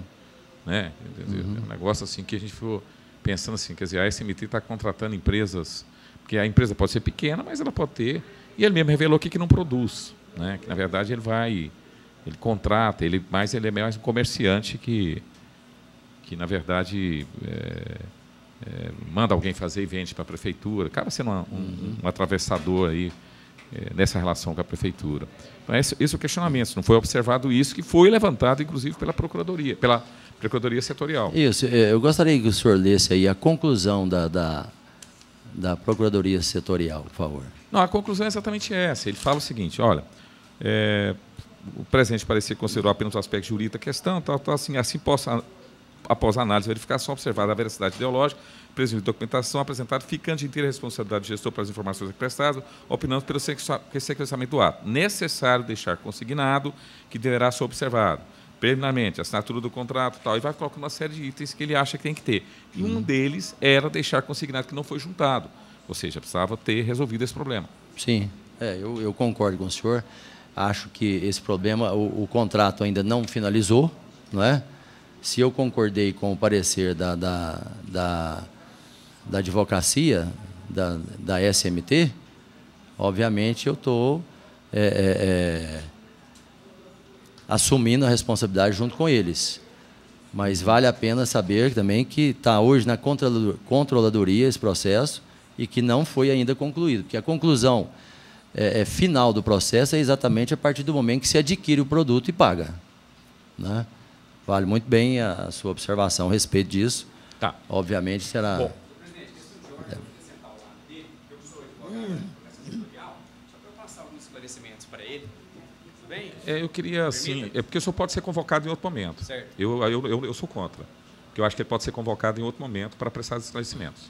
né? Quer dizer, é um negócio assim que a gente ficou pensando assim, quer dizer, a SMT está contratando empresas, porque a empresa pode ser pequena, mas ela pode ter, e ele mesmo revelou aqui que não produz, né? Que na verdade ele contrata, ele é mais um comerciante que na verdade, manda alguém fazer e vende para a prefeitura. Acaba sendo um atravessador aí, nessa relação com a prefeitura. Então, esse é o questionamento. Não foi observado isso, que foi levantado, inclusive, pela Procuradoria Setorial. Isso. Eu gostaria que o senhor lesse aí a conclusão da Procuradoria Setorial, por favor. Não, a conclusão é exatamente essa. Ele fala o seguinte, olha... o presente parecer considerou apenas o aspecto jurídico da questão, assim após a análise e verificação, observada a veracidade ideológica, presumido de documentação apresentada, ficando de inteira responsabilidade do gestor pelas informações prestadas, opinando pelo sequenciamento do ato. Necessário deixar consignado que deverá ser observado. Preliminarmente, assinatura do contrato, tal, e vai colocando uma série de itens que ele acha que tem que ter. E um deles era deixar consignado que não foi juntado. Ou seja, precisava ter resolvido esse problema. Sim, eu concordo com o senhor. Acho que esse problema, o contrato ainda não finalizou, não é? Se eu concordei com o parecer da advocacia, da SMT, obviamente eu estou assumindo a responsabilidade junto com eles. Mas vale a pena saber também que está hoje na controladoria esse processo e que não foi ainda concluído, porque a conclusão final do processo é exatamente a partir do momento que se adquire o produto e paga, né? Vale muito bem a sua observação a respeito disso. Tá. Obviamente será... Bom. Eu queria, assim, porque o senhor pode ser convocado em outro momento. Certo. Eu sou contra. Porque eu acho que ele pode ser convocado em outro momento para prestar esclarecimentos.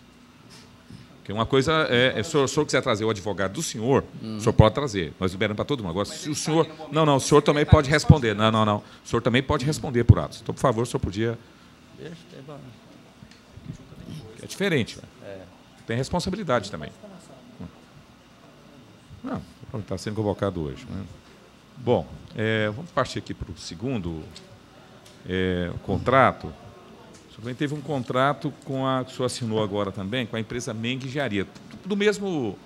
Porque uma coisa se o senhor quiser trazer o advogado do senhor, o senhor pode trazer. Nós liberamos para todo mundo. Agora, se o senhor... Não, o senhor também pode responder. Não. O senhor também pode responder por atos. Então, por favor, o senhor podia... É diferente. Tem responsabilidade também. Não, está sendo convocado hoje. Né? Bom, vamos partir aqui para o segundo contrato. O senhor também teve um contrato com a que o senhor assinou agora também, com a empresa Meng Engenharia, do mesmo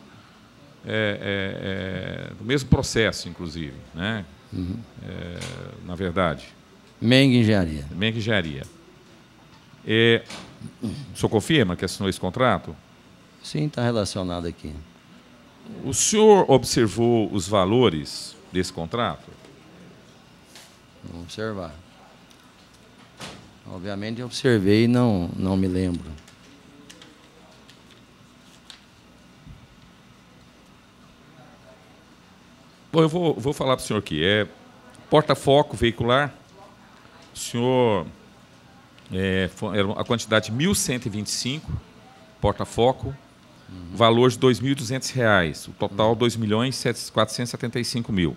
processo, inclusive, né? Na verdade. Meng Engenharia. Meng Engenharia. O senhor confirma que assinou esse contrato? Sim, está relacionado aqui. O senhor observou os valores desse contrato? Vamos observar. Obviamente eu observei e não me lembro. Bom, eu vou falar para o senhor aqui. Porta-foco veicular. O senhor... era a quantidade de 1.125 porta-foco, valor de R$ 2.200, o total R$ 2.475.000.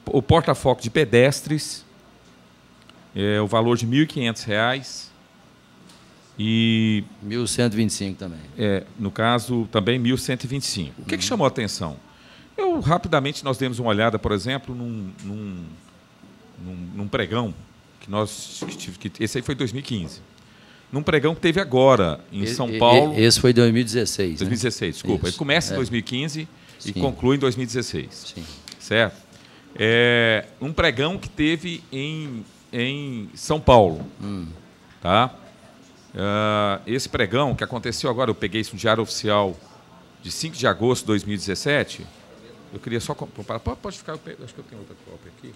O porta-foco de pedestres, o valor de R$ 1.500 e... 1.125 também. No caso, também 1.125. O que chamou a atenção? Rapidamente, nós demos uma olhada, por exemplo, num pregão, esse aí foi 2015. Num pregão que teve agora, em São Paulo... Esse foi 2016. 2016, desculpa. Isso. Ele começa em 2015 Sim. e conclui em 2016. Sim. Certo? Um pregão que teve em São Paulo. Tá? Esse pregão, que aconteceu agora, eu peguei isso no Diário Oficial de 5 de agosto de 2017. Eu queria só comparar. Pode ficar, acho que eu tenho outra cópia aqui.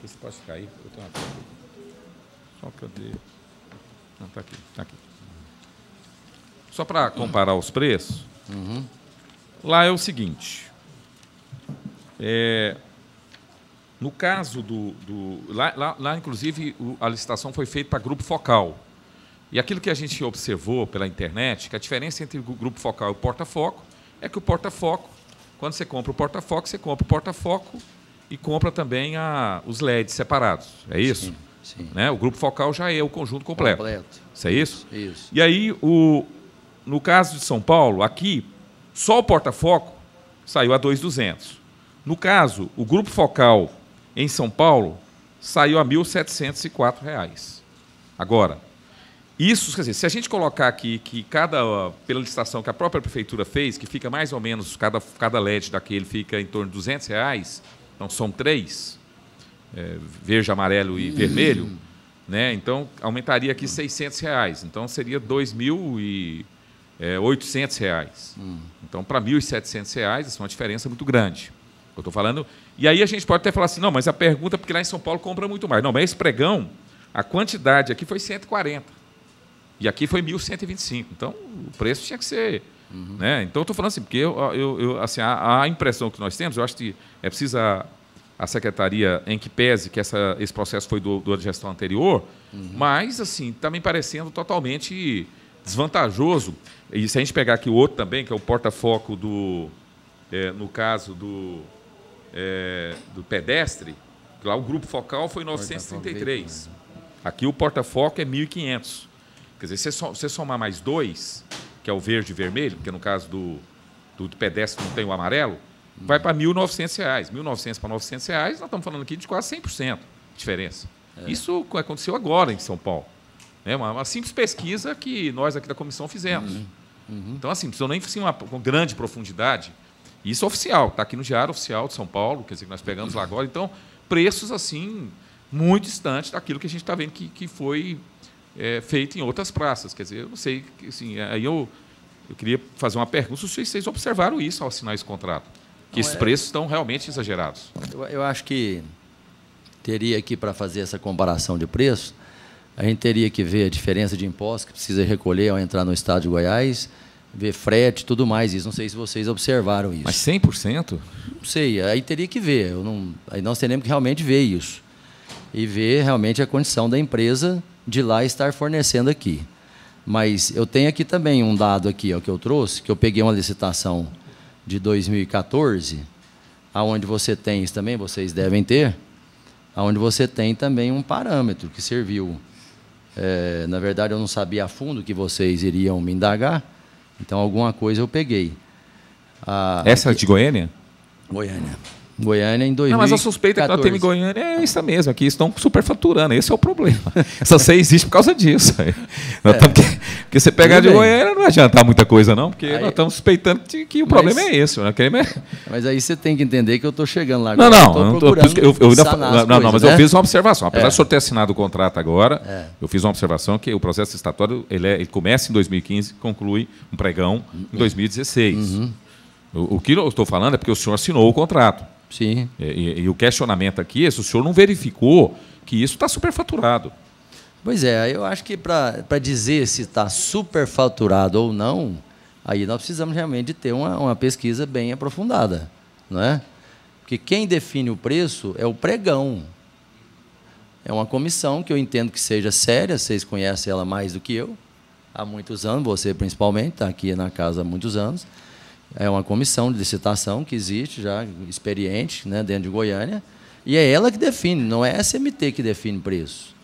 Você pode ficar aí. Eu tenho uma cópia. Só cadê? Não, está aqui. Só para comparar os preços, lá é o seguinte. No caso lá, inclusive, a licitação foi feita para Grupo Focal. E aquilo que a gente observou pela internet, que a diferença entre o Grupo Focal e o porta-foco é que o porta-foco, quando você compra o porta-foco, você compra o porta-foco e compra também os LEDs separados. É isso? Sim. Sim. Né? O Grupo Focal já é o conjunto completo. Isso é isso? Isso. E aí, no caso de São Paulo, aqui, só o porta-foco saiu a 2.200. No caso, o Grupo Focal em São Paulo saiu a R$ 1.704. Agora, isso, quer dizer, se a gente colocar aqui que pela licitação que a própria prefeitura fez, que fica mais ou menos, cada LED daquele fica em torno de R$ 200, então são 3, verde, amarelo e vermelho, né? Então aumentaria aqui R$ 600, então seria R$ 2.800. Então, para R$ 1.700, isso é uma diferença muito grande. Eu estou falando. E aí a gente pode até falar assim, não, mas a pergunta, porque lá em São Paulo compra muito mais. Não, mas esse pregão, a quantidade aqui foi 140. E aqui foi 1.125. Então, o preço tinha que ser. Né? Então, eu estou falando assim, porque assim, a impressão que nós temos, eu acho que é preciso a secretaria, em que pese que esse processo foi da gestão anterior, mas assim está me parecendo totalmente desvantajoso. E se a gente pegar aqui o outro também, que é o porta-foco no caso do pedestre, lá o Grupo Focal foi 933. Aqui o porta-foco é 1.500. Quer dizer, se você somar mais 2, que é o verde e vermelho, porque no caso do pedestre não tem o amarelo, vai para R$ 1.900. 1.900 para R$ 900, nós estamos falando aqui de quase 100% de diferença. Isso aconteceu agora em São Paulo. É uma simples pesquisa que nós aqui da comissão fizemos. Então, assim, não precisou nem assim, com grande profundidade. Isso é oficial, está aqui no Diário Oficial de São Paulo, quer dizer, que nós pegamos lá agora. Então, preços assim muito distantes daquilo que a gente está vendo que foi feito em outras praças. Quer dizer, eu não sei, assim, aí eu queria fazer uma pergunta se vocês observaram isso ao assinar esse contrato. Que esses preços estão realmente exagerados. Eu acho que teria que, para fazer essa comparação de preço, a gente teria que ver a diferença de impostos que precisa recolher ao entrar no estado de Goiás, ver frete e tudo mais. Isso não sei se vocês observaram isso. Mas 100%? Não sei, aí teria que ver. Aí nós teremos que realmente ver isso. E ver realmente a condição da empresa de lá estar fornecendo aqui. Mas eu tenho aqui também um dado aqui, ó, que eu trouxe, que eu peguei uma licitação de 2014, aonde você tem, isso também vocês devem ter, aonde você tem também um parâmetro que serviu. Na verdade, eu não sabia a fundo que vocês iriam me indagar, então alguma coisa eu peguei. Essa é de Goiânia? Goiânia em 2014. Não, mas a suspeita que nós temos em Goiânia é isso mesmo, aqui estão superfaturando, esse é o problema. Essa C existe por causa disso. Porque você pegar de Goiânia não vai adiantar muita coisa não, porque nós estamos suspeitando que o problema é esse. Né? Mas aí você tem que entender que eu estou chegando lá agora. Não, mas eu fiz uma observação. Apesar de o senhor ter assinado o contrato agora, eu fiz uma observação que o processo licitatório ele começa em 2015 e conclui um pregão em 2016. O que eu estou falando é porque o senhor assinou o contrato. Sim. E o questionamento aqui é se o senhor não verificou que isso está superfaturado. Pois é, eu acho que para dizer se está superfaturado ou não, aí nós precisamos realmente de ter uma pesquisa bem aprofundada, não é? Porque quem define o preço é o pregão. É uma comissão que eu entendo que seja séria, vocês conhecem ela mais do que eu, há muitos anos, você principalmente, está aqui na casa há muitos anos. É uma comissão de licitação que existe já, experiente, né, dentro de Goiânia, e é ela que define, não é a SMT que define preço.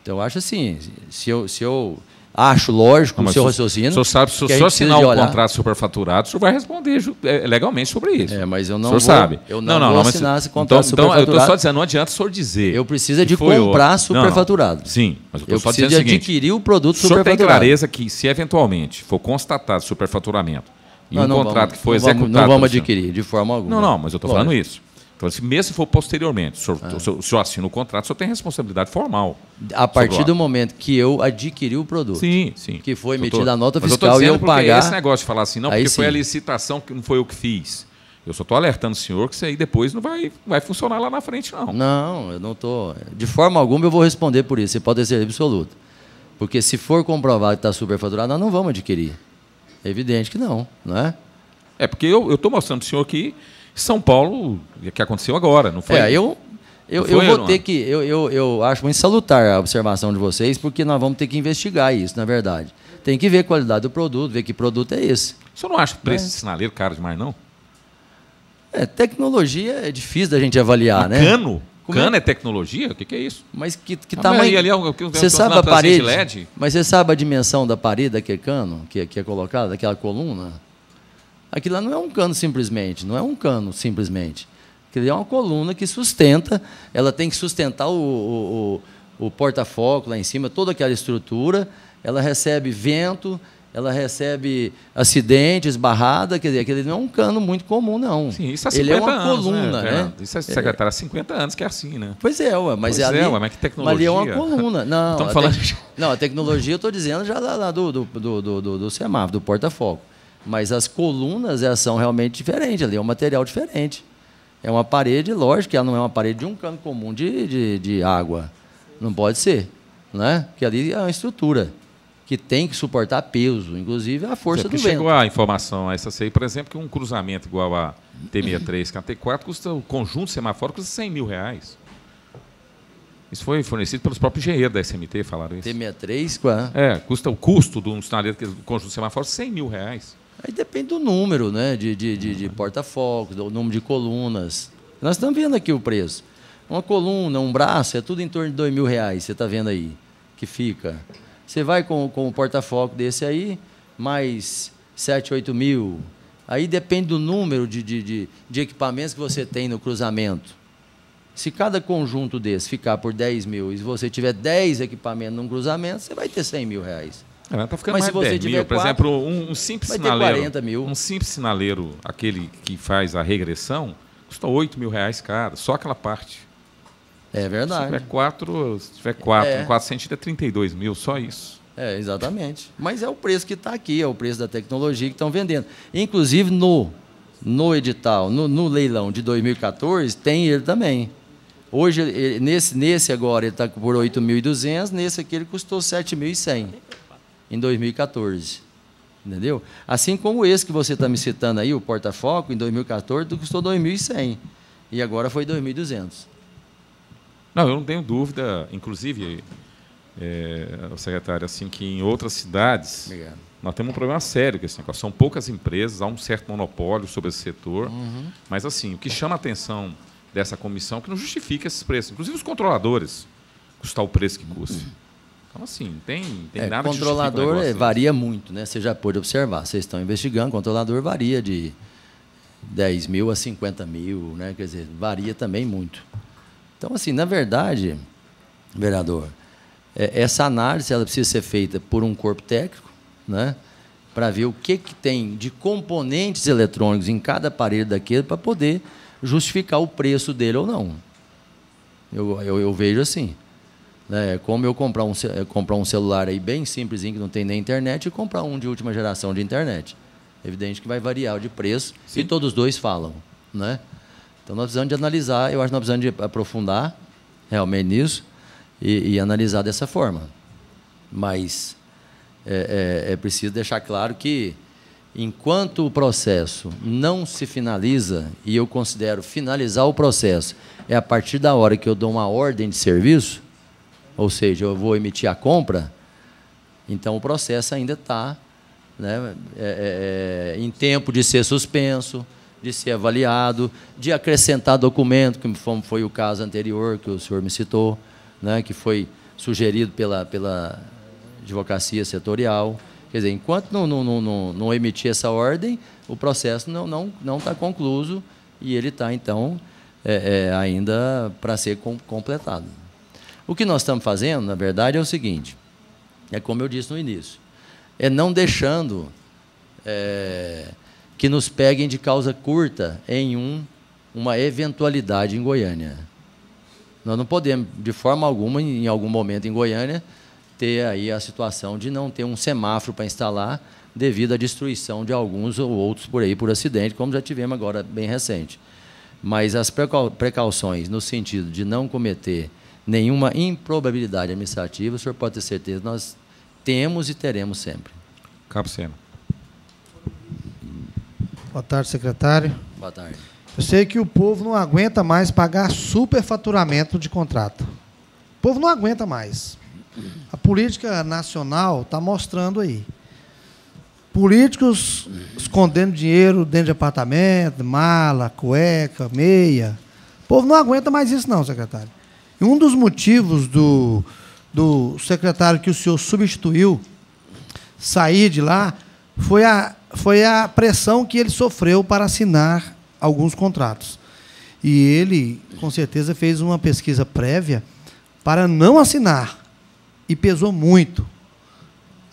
Então, eu acho assim, se eu acho lógico o seu raciocínio... O senhor sabe, se o senhor assinar um contrato superfaturado, o senhor vai responder legalmente sobre isso. Mas eu não vou sabe. Eu não vou assinar esse contrato superfaturado. Então, eu estou só dizendo, não adianta o senhor dizer... Eu preciso de comprar superfaturado. Não. Sim, mas eu estou só preciso dizendo o seguinte... adquirir o produto superfaturado. O senhor tem clareza que, se eventualmente for constatado superfaturamento, e um contrato que foi executado... Não vamos adquirir, de forma alguma. Não, mas eu estou falando isso. Então, mesmo se for posteriormente, o senhor assina o contrato, o senhor tem responsabilidade formal. A partir do momento que eu adquiri o produto. Sim. Que foi emitida a nota fiscal e eu pagar... Esse negócio de falar assim, não, porque foi a licitação que não foi eu que fiz. Eu só estou alertando o senhor que isso aí depois não vai funcionar lá na frente, não. Não, eu não estou... De forma alguma eu vou responder por isso, você pode ter certeza absoluta. Porque se for comprovado que está superfaturado, nós não vamos adquirir. É evidente que não é? É, porque eu estou mostrando para o senhor que São Paulo, que aconteceu agora, não foi? Eu vou ter que... Eu acho muito salutar a observação de vocês, porque nós vamos ter que investigar isso, na verdade. Tem que ver a qualidade do produto, ver que produto é esse. O senhor não acha o preço de sinaleiro caro demais, não? Tecnologia é difícil da gente avaliar, né? Cano? Cano é tecnologia? O que é isso? Mas que tamanho... Você sabe a parede? LED? Mas você sabe a dimensão da parede daquele cano que é colocado, daquela coluna? Aquilo lá não é um cano simplesmente, Aquilo é uma coluna que sustenta, ela tem que sustentar o porta-foco lá em cima, toda aquela estrutura, ela recebe vento, ela recebe acidente, esbarrada, quer dizer, aquele não é um cano muito comum, não. Sim, isso há 50 ele é uma anos, coluna, né? Isso é, secretário, há 50 anos que é assim, né? Pois é, mas que tecnologia. Mas ali é uma coluna. Não, falando... não, a tecnologia eu estou dizendo já lá do semáforo, do porta-foco. Mas as colunas elas são realmente diferentes, ali é um material diferente. É uma parede, lógico que ela não é uma parede de um cano comum de água. Não pode ser, né? Porque ali é uma estrutura que tem que suportar peso, inclusive a força do vento. Chegou a informação, essa aí, por exemplo, que um cruzamento igual a T63, que a T4, custa, o conjunto semáforo custa R$100.000. Isso foi fornecido pelos próprios engenheiros da SMT, falaram isso. T63, qual? Custa o custo do sinaleiro do conjunto semáforo R$100.000. Aí depende do número, né, de porta-focos, do número de colunas. Nós estamos vendo aqui o preço. Uma coluna, um braço, é tudo em torno de R$2.000, você está vendo aí, que fica. Você vai com o porta-foco desse aí, mais 7, 8 mil. Aí depende do número de equipamentos que você tem no cruzamento. Se cada conjunto desse ficar por 10 mil e você tiver 10 equipamentos num cruzamento, você vai ter R$100.000. Está ficando mais de 10 mil. Por exemplo, um simples sinaleiro. 40 mil. Um simples sinaleiro, aquele que faz a regressão, custa R$8.000 cada, só aquela parte. É verdade. Se tiver 4 centímetros é 32 mil, só isso. Exatamente. Mas é o preço que está aqui, é o preço da tecnologia que estão vendendo. Inclusive, no no edital, no leilão de 2014, tem ele também. Hoje, nesse agora, ele está por 8.200, nesse aqui ele custou 7.100, em 2014. Entendeu? Assim como esse que você está me citando aí, o porta-foco, em 2014, custou 2.100. E agora foi 2.200. Não, eu não tenho dúvida, inclusive, secretário, assim, que em outras cidades Obrigado. nós temos um problema sério com esse negócio. São poucas empresas, há um certo monopólio sobre esse setor. Mas, assim, o que chama a atenção dessa comissão é que não justifica esses preços. Inclusive os controladores custar o preço que custa. Então, assim, tem nada que justifique o controlador negócio. varia muito, né? Você já pôde observar. Vocês estão investigando, controlador varia de 10 mil a 50 mil, né? Quer dizer, varia também muito. Então, assim, na verdade, vereador, essa análise ela precisa ser feita por um corpo técnico, né? Para ver o que tem de componentes eletrônicos em cada aparelho daquele para poder justificar o preço dele ou não. Eu vejo assim. Né? Como eu comprar um celular aí bem simplesinho, que não tem nem internet, e comprar um de última geração de internet. É evidente que vai variar de preço. Sim. E todos os dois falam. Né? Então, nós precisamos de analisar, eu acho que nós precisamos de aprofundar realmente nisso e analisar dessa forma. Mas é preciso deixar claro que, enquanto o processo não se finaliza, e eu considero finalizar o processo é a partir da hora que eu dou uma ordem de serviço, ou seja, eu vou emitir a compra, então o processo ainda está, né, em tempo de ser suspenso, de ser avaliado, de acrescentar documento, como foi o caso anterior que o senhor me citou, né, que foi sugerido pela advocacia setorial. Quer dizer, enquanto não emitir essa ordem, o processo não está concluído e ele está, então, ainda para ser completado. O que nós estamos fazendo, na verdade, é o seguinte, é como eu disse no início, é não deixando que nos peguem de causa curta em uma eventualidade em Goiânia. Nós não podemos, de forma alguma, em algum momento em Goiânia, ter aí a situação de não ter um semáforo para instalar devido à destruição de alguns ou outros por aí, por acidente, como já tivemos agora bem recente. Mas as precauções no sentido de não cometer nenhuma improbabilidade administrativa, o senhor pode ter certeza, nós temos e teremos sempre. Cabo Sena. Boa tarde, secretário. Boa tarde. Eu sei que o povo não aguenta mais pagar superfaturamento de contrato. O povo não aguenta mais. A política nacional está mostrando aí. Políticos escondendo dinheiro dentro de apartamento, mala, cueca, meia. O povo não aguenta mais isso não, secretário. E um dos motivos do secretário que o senhor substituiu sair de lá foi a pressão que ele sofreu para assinar alguns contratos. E ele, com certeza, fez uma pesquisa prévia para não assinar. E pesou muito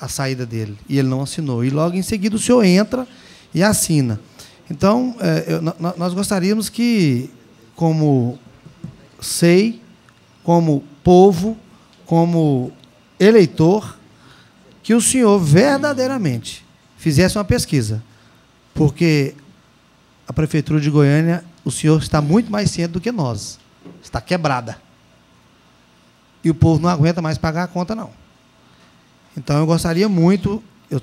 a saída dele. E ele não assinou. E logo em seguida o senhor entra e assina. Então, nós gostaríamos que, como SEI, como povo, como eleitor, que o senhor verdadeiramente fizesse uma pesquisa. Porque a Prefeitura de Goiânia, o senhor está muito mais ciente do que nós. Está quebrada. E o povo não aguenta mais pagar a conta, não. Então, eu gostaria muito, eu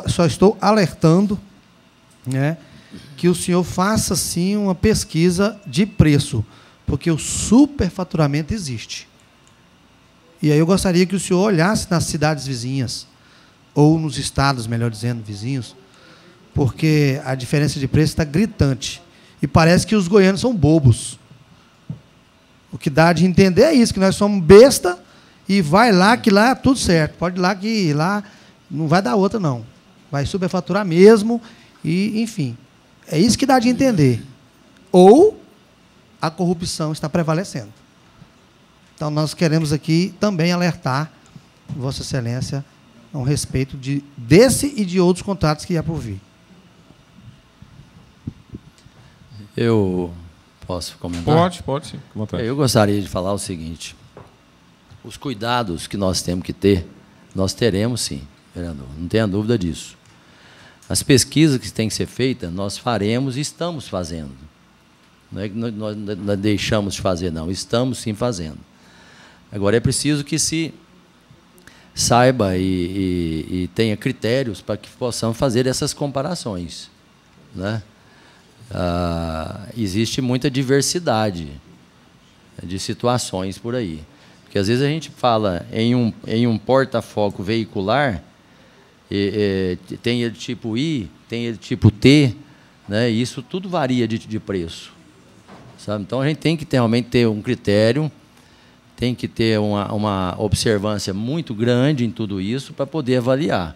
só estou alertando, né, que o senhor faça, sim, uma pesquisa de preço, porque o superfaturamento existe. E aí eu gostaria que o senhor olhasse nas cidades vizinhas, ou nos estados, melhor dizendo, vizinhos, porque a diferença de preço está gritante. E parece que os goianos são bobos. O que dá de entender é isso, que nós somos besta e vai lá, que lá é tudo certo. Pode ir lá, que lá não vai dar outra, não. Vai superfaturar mesmo, e, enfim. É isso que dá de entender. Ou a corrupção está prevalecendo. Então, nós queremos aqui também alertar Vossa Excelência a um respeito desse e de outros contratos que há por vir. Eu posso comentar? Pode, sim. Com vontade. Eu gostaria de falar o seguinte. Os cuidados que nós temos que ter, nós teremos sim, vereador, não tenha dúvida disso. As pesquisas que têm que ser feitas, nós faremos e estamos fazendo. Não é que nós deixamos de fazer, não. Estamos sim fazendo. Agora, é preciso que se saiba e tenha critérios para que possamos fazer essas comparações, né? Existe muita diversidade de situações por aí. Porque, às vezes, a gente fala em um porta-foco veicular, tem ele tipo I, tem ele tipo T, né? E isso tudo varia de preço, sabe? Então, a gente tem que realmente ter um critério, tem que ter uma observância muito grande em tudo isso para poder avaliar.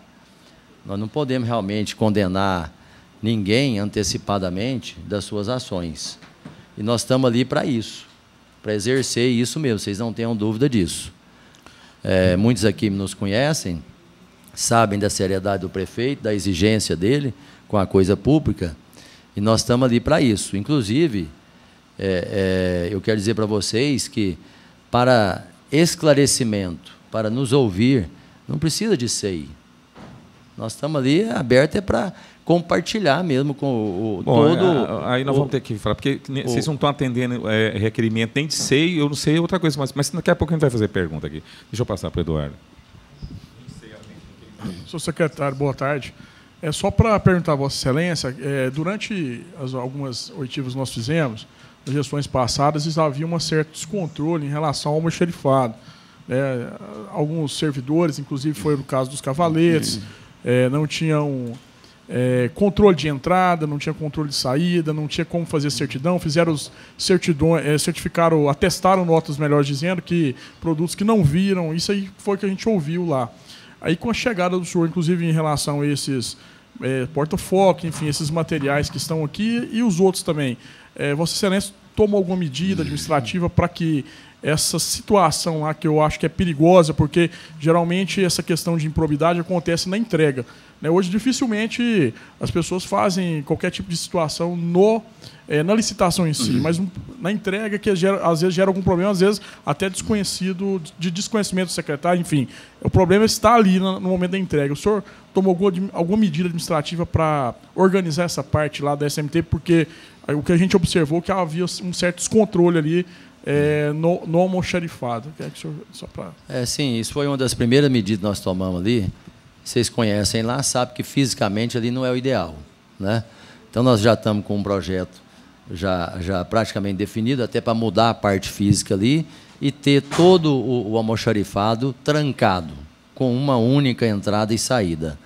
Nós não podemos realmente condenar ninguém antecipadamente das suas ações. E nós estamos ali para isso, para exercer isso mesmo, vocês não tenham dúvida disso. Muitos aqui nos conhecem, sabem da seriedade do prefeito, da exigência dele com a coisa pública, e nós estamos ali para isso. Inclusive, eu quero dizer para vocês que, para esclarecimento, para nos ouvir, não precisa de SEI. Nós estamos ali abertos para compartilhar mesmo com todo... Aí nós vamos ter que falar, porque vocês não estão atendendo requerimento nem de SEI, eu não sei outra coisa, mas daqui a pouco a gente vai fazer pergunta aqui. Deixa eu passar para o Eduardo. Senhor secretário, boa tarde. É só para perguntar a Vossa Excelência, durante algumas oitivas que nós fizemos, nas gestões passadas, havia um certo descontrole em relação ao almoxarifado. Alguns servidores, inclusive foi o caso dos cavaletes, não tinham controle de entrada, não tinha controle de saída, não tinha como fazer certidão, fizeram os certificaram, atestaram notas melhores dizendo que produtos que não viram, isso aí foi o que a gente ouviu lá. Aí, com a chegada do senhor, inclusive em relação a esses porta-foco, enfim, esses materiais que estão aqui e os outros também, Vossa Excelência tomou alguma medida administrativa para que essa situação lá, que eu acho que é perigosa, porque geralmente essa questão de improbidade acontece na entrega, né? Hoje, dificilmente, as pessoas fazem qualquer tipo de situação na licitação em si, mas na entrega, que às vezes gera algum problema, às vezes até desconhecimento do secretário, enfim. O problema está ali no momento da entrega. O senhor tomou alguma medida administrativa para organizar essa parte lá da SMT, porque o que a gente observou é que havia um certo descontrole ali no almoxarifado. Sim, isso foi uma das primeiras medidas que nós tomamos ali. Vocês conhecem lá, sabem que fisicamente ali não é o ideal, né? Então, nós já estamos com um projeto já praticamente definido, até para mudar a parte física ali e ter todo o almoxarifado trancado, com uma única entrada e saída.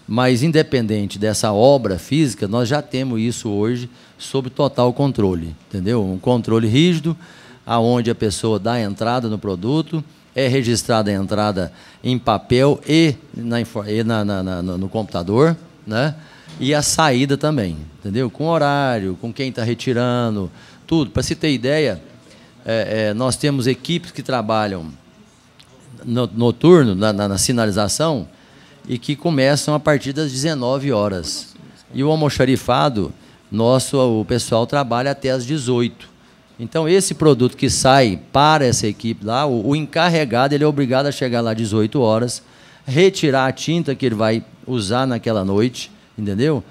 Mas, independente dessa obra física, nós já temos isso hoje sob total controle, entendeu? Um controle rígido, aonde a pessoa dá a entrada no produto, é registrada a entrada em papel e no computador, né? E a saída também, entendeu? Com horário, com quem está retirando, tudo. Para se ter ideia, nós temos equipes que trabalham noturno, na sinalização, e que começam a partir das 19 horas. E o almoxarifado, o pessoal trabalha até as 18. Então, esse produto que sai para essa equipe lá, o encarregado ele é obrigado a chegar lá às 18 horas, retirar a tinta que ele vai usar naquela noite, entendeu?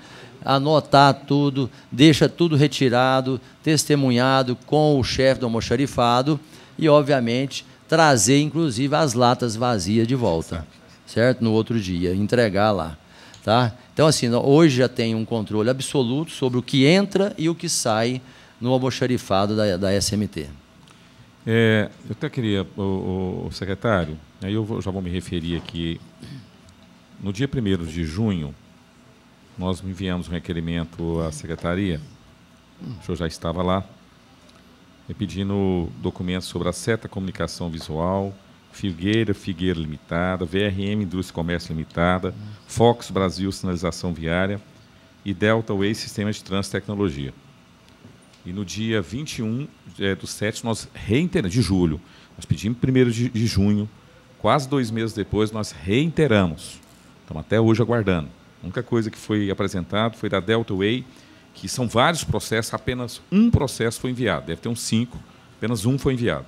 Anotar tudo, deixa tudo retirado, testemunhado com o chefe do almoxarifado e, obviamente, trazer, inclusive, as latas vazias de volta, certo? No outro dia, entregar lá, tá? Então, assim, hoje já tem um controle absoluto sobre o que entra e o que sai no almoxarifado da SMT. Eu até queria, o secretário, aí eu já vou me referir aqui, no dia 1º de junho, nós enviamos um requerimento à secretaria, o senhor já estava lá, pedindo documentos sobre a Seta Comunicação Visual, Figueira Limitada, VRM Indústria e Comércio Limitada, Fox Brasil Sinalização Viária e Delta Way Sistema de Trânsito e Tecnologia. E no dia 21/7, nós reiteramos, de julho, nós pedimos 1º de junho, quase 2 meses depois, nós reiteramos. Estamos até hoje aguardando. A única coisa que foi apresentado foi da Delta Way, que são vários processos, apenas um processo foi enviado. Deve ter uns 5, apenas um foi enviado.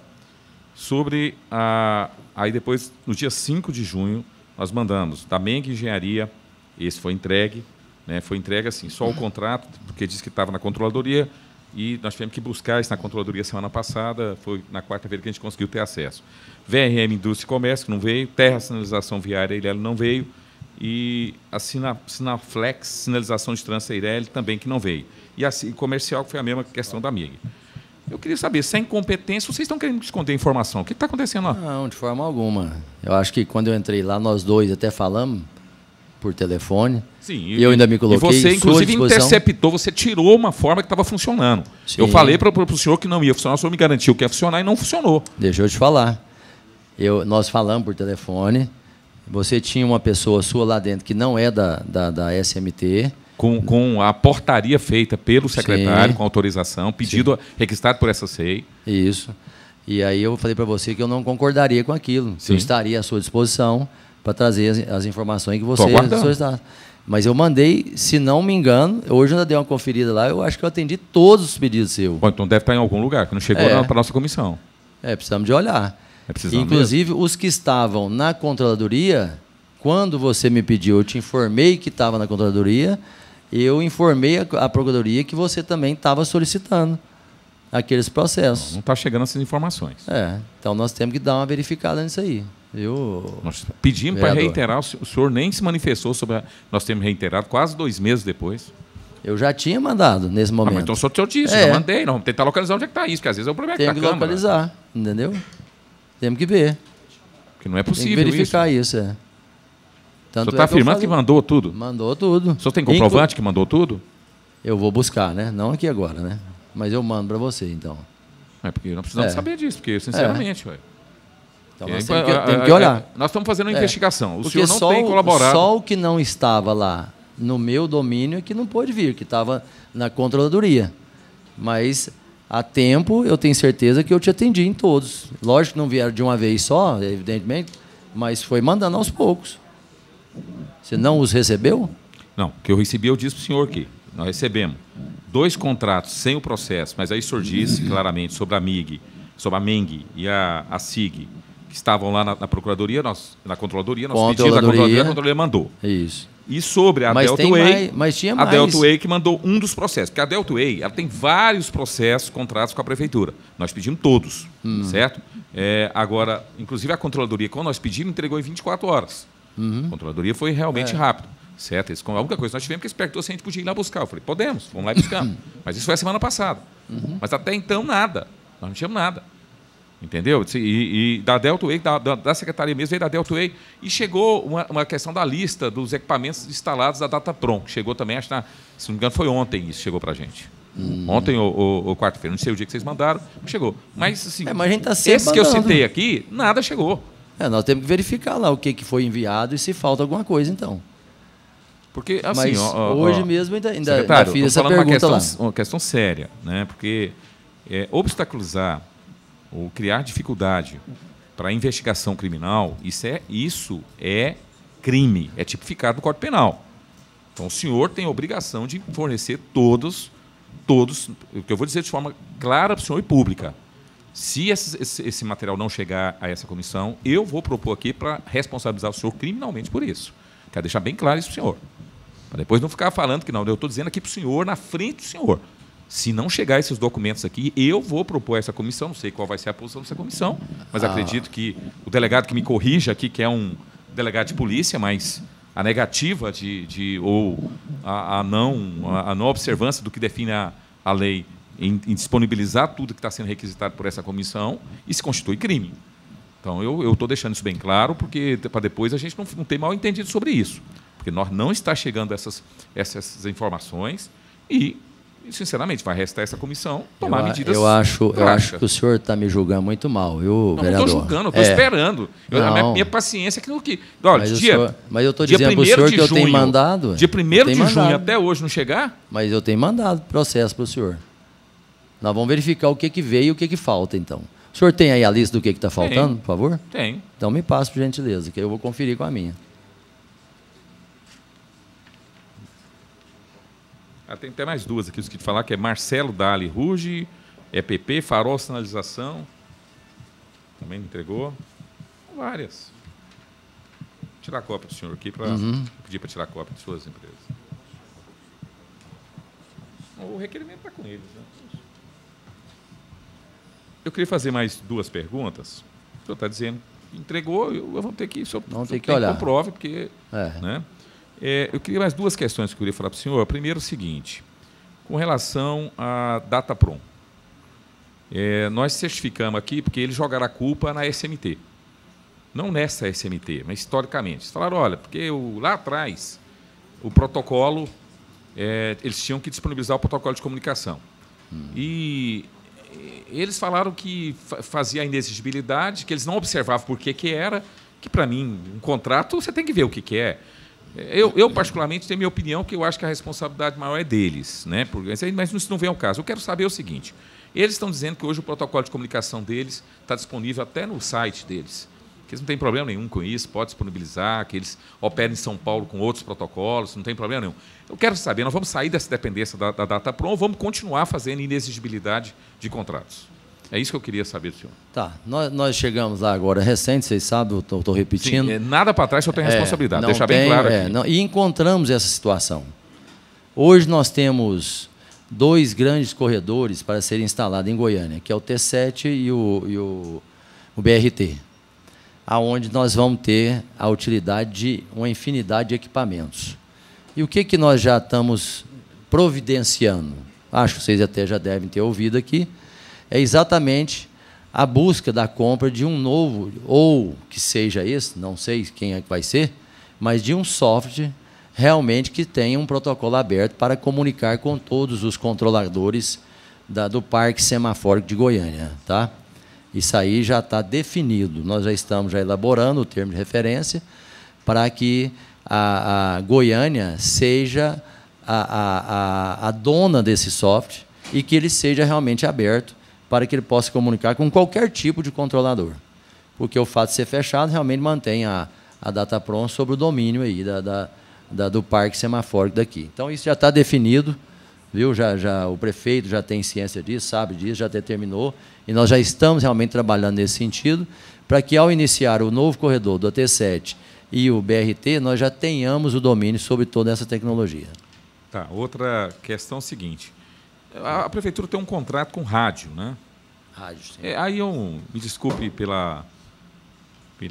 Aí depois, no dia 5 de junho, nós mandamos da Meng Engenharia, esse foi entregue, né? Foi entregue assim, só o contrato, porque disse que estava na controladoria, e nós tivemos que buscar isso na controladoria semana passada, foi na quarta-feira que a gente conseguiu ter acesso. VRM Indústria e Comércio, que não veio, Terra Sinalização Viária, Eireli, não veio, e a Sinaflex, Sinalização de Trânsito, Eireli, também que não veio. E a Comercial, que foi a mesma questão da MIG. Eu queria saber, se é incompetência, vocês estão querendo esconder informação. O que está acontecendo lá? Não, de forma alguma. Eu acho que quando eu entrei lá, nós dois até falamos por telefone. Sim, e eu ainda me coloquei. E você, inclusive, interceptou, você tirou uma forma que estava funcionando. Sim. Eu falei para o senhor que não ia funcionar, o senhor me garantiu que ia funcionar e não funcionou. Deixa eu te falar. Nós falamos por telefone. Você tinha uma pessoa sua lá dentro que não é da SMT. Com a portaria feita pelo secretário, sim, com autorização, pedido, registrado por essa SEI. Isso. E aí eu falei para você que eu não concordaria com aquilo. Sim. Eu estaria à sua disposição para trazer as informações que você solicitasse. Mas eu mandei, se não me engano, hoje eu ainda dei uma conferida lá, eu acho que eu atendi todos os pedidos seus. Bom, então deve estar em algum lugar, que não chegou para a nossa comissão. Precisamos de olhar. Inclusive, mesmo os que estavam na controladoria, quando você me pediu, eu te informei que estava na controladoria, eu informei a Procuradoria que você também estava solicitando aqueles processos. Não está chegando essas informações. Então nós temos que dar uma verificada nisso aí. Nós pedimos para reiterar, o senhor nem se manifestou sobre. Nós temos reiterado quase 2 meses depois. Eu já tinha mandado nesse momento. Mas então o senhor disse, eu mandei. Nós vamos tentar localizar onde é que está isso, porque às vezes é o problema da Câmara. Tem que localizar, entendeu? Temos que ver. Porque não é possível tem que verificar isso. Tanto o senhor está afirmando que mandou tudo? Mandou tudo. O senhor tem comprovante que mandou tudo? Eu vou buscar, né? Não aqui agora, né? Mas eu mando para você, então. Porque nós precisamos saber disso, porque, sinceramente, então nós temos que olhar. Nós estamos fazendo uma investigação. O porque senhor não tem colaborado. Só o que não estava lá no meu domínio é que não pôde vir, que estava na controladoria. Mas, a tempo, eu tenho certeza que eu te atendi em todos. Lógico que não vieram de uma vez só, evidentemente, mas foi mandando aos poucos. Você não os recebeu? Não, o que eu recebi, eu disse para o senhor que nós recebemos 2 contratos sem o processo, mas aí o senhor disse claramente sobre a MIG, sobre a MENG e a SIG, que estavam lá na Procuradoria, na Controladoria, nós pedimos a Controladoria mandou. Isso. E sobre a Deltaway, mas tinha mais. A Deltaway que mandou um dos processos, porque a Deltaway ela tem vários processos, contratos com a Prefeitura. Nós pedimos todos, certo? Agora, inclusive a Controladoria, quando nós pedimos, entregou em 24 horas. A Controladoria foi realmente rápido, certo? A única coisa que nós tivemos que perguntou se a gente podia ir lá buscar. Eu falei, podemos, vamos lá e buscar. Mas isso foi a semana passada. Mas até então, nada. Nós não tínhamos nada. Entendeu? E da Deltaway, da Secretaria mesmo, veio da Deltaway, e chegou uma questão da lista dos equipamentos instalados da Datapron, que chegou também, acho que, se não me engano, foi ontem isso, chegou para a gente. Ontem ou quarta-feira, não sei o dia que vocês mandaram, chegou. Mas, assim, mas a gente tá sempre esse que eu citei aqui, nada chegou. Nós temos que verificar lá o que foi enviado e se falta alguma coisa, então. Porque, assim, mas hoje mesmo ainda fiz essa pergunta uma questão séria, né? Porque obstaculizar ou criar dificuldade para a investigação criminal, isso é crime, é tipificado no Código Penal. Então, o senhor tem a obrigação de fornecer todos, o que eu vou dizer de forma clara para o senhor e pública. Se esse material não chegar a essa comissão, eu vou propor aqui para responsabilizar o senhor criminalmente por isso. Quero deixar bem claro isso para o senhor. Para depois não ficar falando que não, eu estou dizendo aqui para o senhor, na frente do senhor. Se não chegar esses documentos aqui, eu vou propor essa comissão, não sei qual vai ser a posição dessa comissão, mas acredito que o delegado que me corrija aqui, que é um delegado de polícia, mas a negativa ou a não observância do que define a lei em disponibilizar tudo que está sendo requisitado por essa comissão, isso constitui crime. Então, eu estou deixando isso bem claro, porque para depois a gente não ter mal entendido sobre isso. Porque nós não está chegando essas informações e, sinceramente, vai restar essa comissão tomar medidas. Eu acho que o senhor está me julgando muito mal, viu, vereador? Não estou julgando, estou esperando. A minha paciência é que... Olha, mas eu estou dizendo para o senhor que eu tenho mandado. Dia 1º de junho até hoje não chegar? Mas eu tenho mandado processo para o senhor. Nós vamos verificar o que veio e o que falta, então. O senhor tem aí a lista do que está faltando, por favor? Tem. Então me passe, por gentileza, que eu vou conferir com a minha. Tem até mais 2 aqui, os que te falar, que é Marcelo Dali Ruge, EPP, Farol Sinalização. Também me entregou. Várias. Vou tirar a cópia do senhor aqui, para pedir para tirar a cópia de suas empresas. O requerimento está com eles. Né? Eu queria fazer mais 2 perguntas. O senhor está dizendo que entregou, eu vou ter que... Vamos ter que olhar. Comprove, porque... Né? Eu queria mais 2 questões que eu queria falar para o senhor. Primeiro, o seguinte, com relação à Dataprom. Nós certificamos aqui, porque eles jogaram a culpa na SMT. Não nessa SMT, mas historicamente. Eles falaram, olha, porque lá atrás, o protocolo, eles tinham que disponibilizar o protocolo de comunicação. E eles falaram que fazia a inexigibilidade, que eles não observavam por que era, que, para mim, um contrato, você tem que ver o que é. Eu, particularmente, tenho minha opinião, que eu acho que a responsabilidade maior é deles, né? Mas isso não vem ao caso. Eu quero saber o seguinte, eles estão dizendo que hoje o protocolo de comunicação deles está disponível até no site deles, que eles não têm problema nenhum com isso, pode disponibilizar, que eles operam em São Paulo com outros protocolos, não tem problema nenhum. Eu quero saber, nós vamos sair dessa dependência da Dataprom ou vamos continuar fazendo inexigibilidade de contratos? É isso que eu queria saber do senhor. Tá, nós chegamos lá agora recente, vocês sabem, estou repetindo. Sim, nada para trás, eu tenho responsabilidade, deixar bem claro aqui. E encontramos essa situação. Hoje nós temos 2 grandes corredores para serem instalados em Goiânia, que é o T7 e o BRT, aonde nós vamos ter a utilidade de uma infinidade de equipamentos. E o que nós já estamos providenciando? Acho que vocês até já devem ter ouvido aqui, é exatamente a busca da compra de um novo, ou que seja esse, não sei quem é que vai ser, mas de um software realmente que tenha um protocolo aberto para comunicar com todos os controladores do Parque Semafórico de Goiânia. Tá? Isso aí já está definido. Nós já estamos elaborando o termo de referência para que a Goiânia seja a dona desse software e que ele seja realmente aberto para que ele possa comunicar com qualquer tipo de controlador. Porque o fato de ser fechado realmente mantém a Dataprom sobre o domínio aí do Parque Semafórico daqui. Então, isso já está definido, viu? O prefeito já tem ciência disso, sabe disso, já determinou, e nós já estamos realmente trabalhando nesse sentido, para que, ao iniciar o novo corredor do T7 e o BRT, nós já tenhamos o domínio sobre toda essa tecnologia. Tá, outra questão é a seguinte. A prefeitura tem um contrato com rádio, né? Rádio, sim. Aí me desculpe pela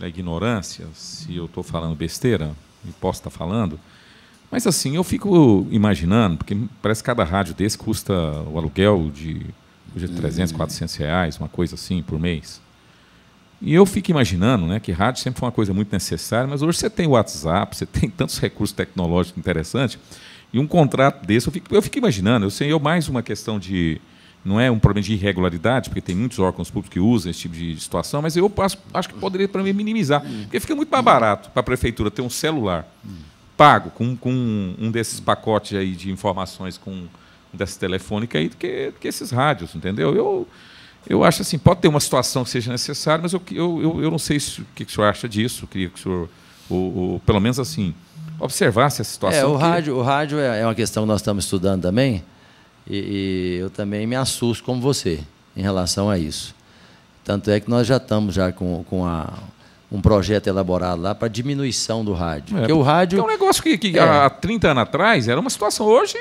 ignorância, se eu estou falando besteira, e posso estar falando, mas assim, eu fico imaginando, porque parece que cada rádio desse custa o aluguel de 300, 400 reais, uma coisa assim, por mês. E eu fico imaginando, né, que rádio sempre foi uma coisa muito necessária, mas hoje você tem o WhatsApp, você tem tantos recursos tecnológicos interessantes, e um contrato desse, eu fico imaginando, mais uma questão de... Não é um problema de irregularidade, porque tem muitos órgãos públicos que usam esse tipo de situação, mas eu acho que poderia, para mim, minimizar. Porque fica muito mais barato para a prefeitura ter um celular pago com um desses pacotes aí de informações com dessa telefônica aí do que esses rádios, entendeu? Eu acho assim, pode ter uma situação que seja necessária, mas eu não sei o que o senhor acha disso. Eu queria que o senhor, pelo menos assim, observasse essa situação. O rádio é uma questão que nós estamos estudando também, e eu também me assusto como você em relação a isso. Tanto é que nós já estamos com um projeto elaborado lá para diminuição do rádio. Porque o rádio... É um negócio que há 30 anos atrás era uma situação. Hoje,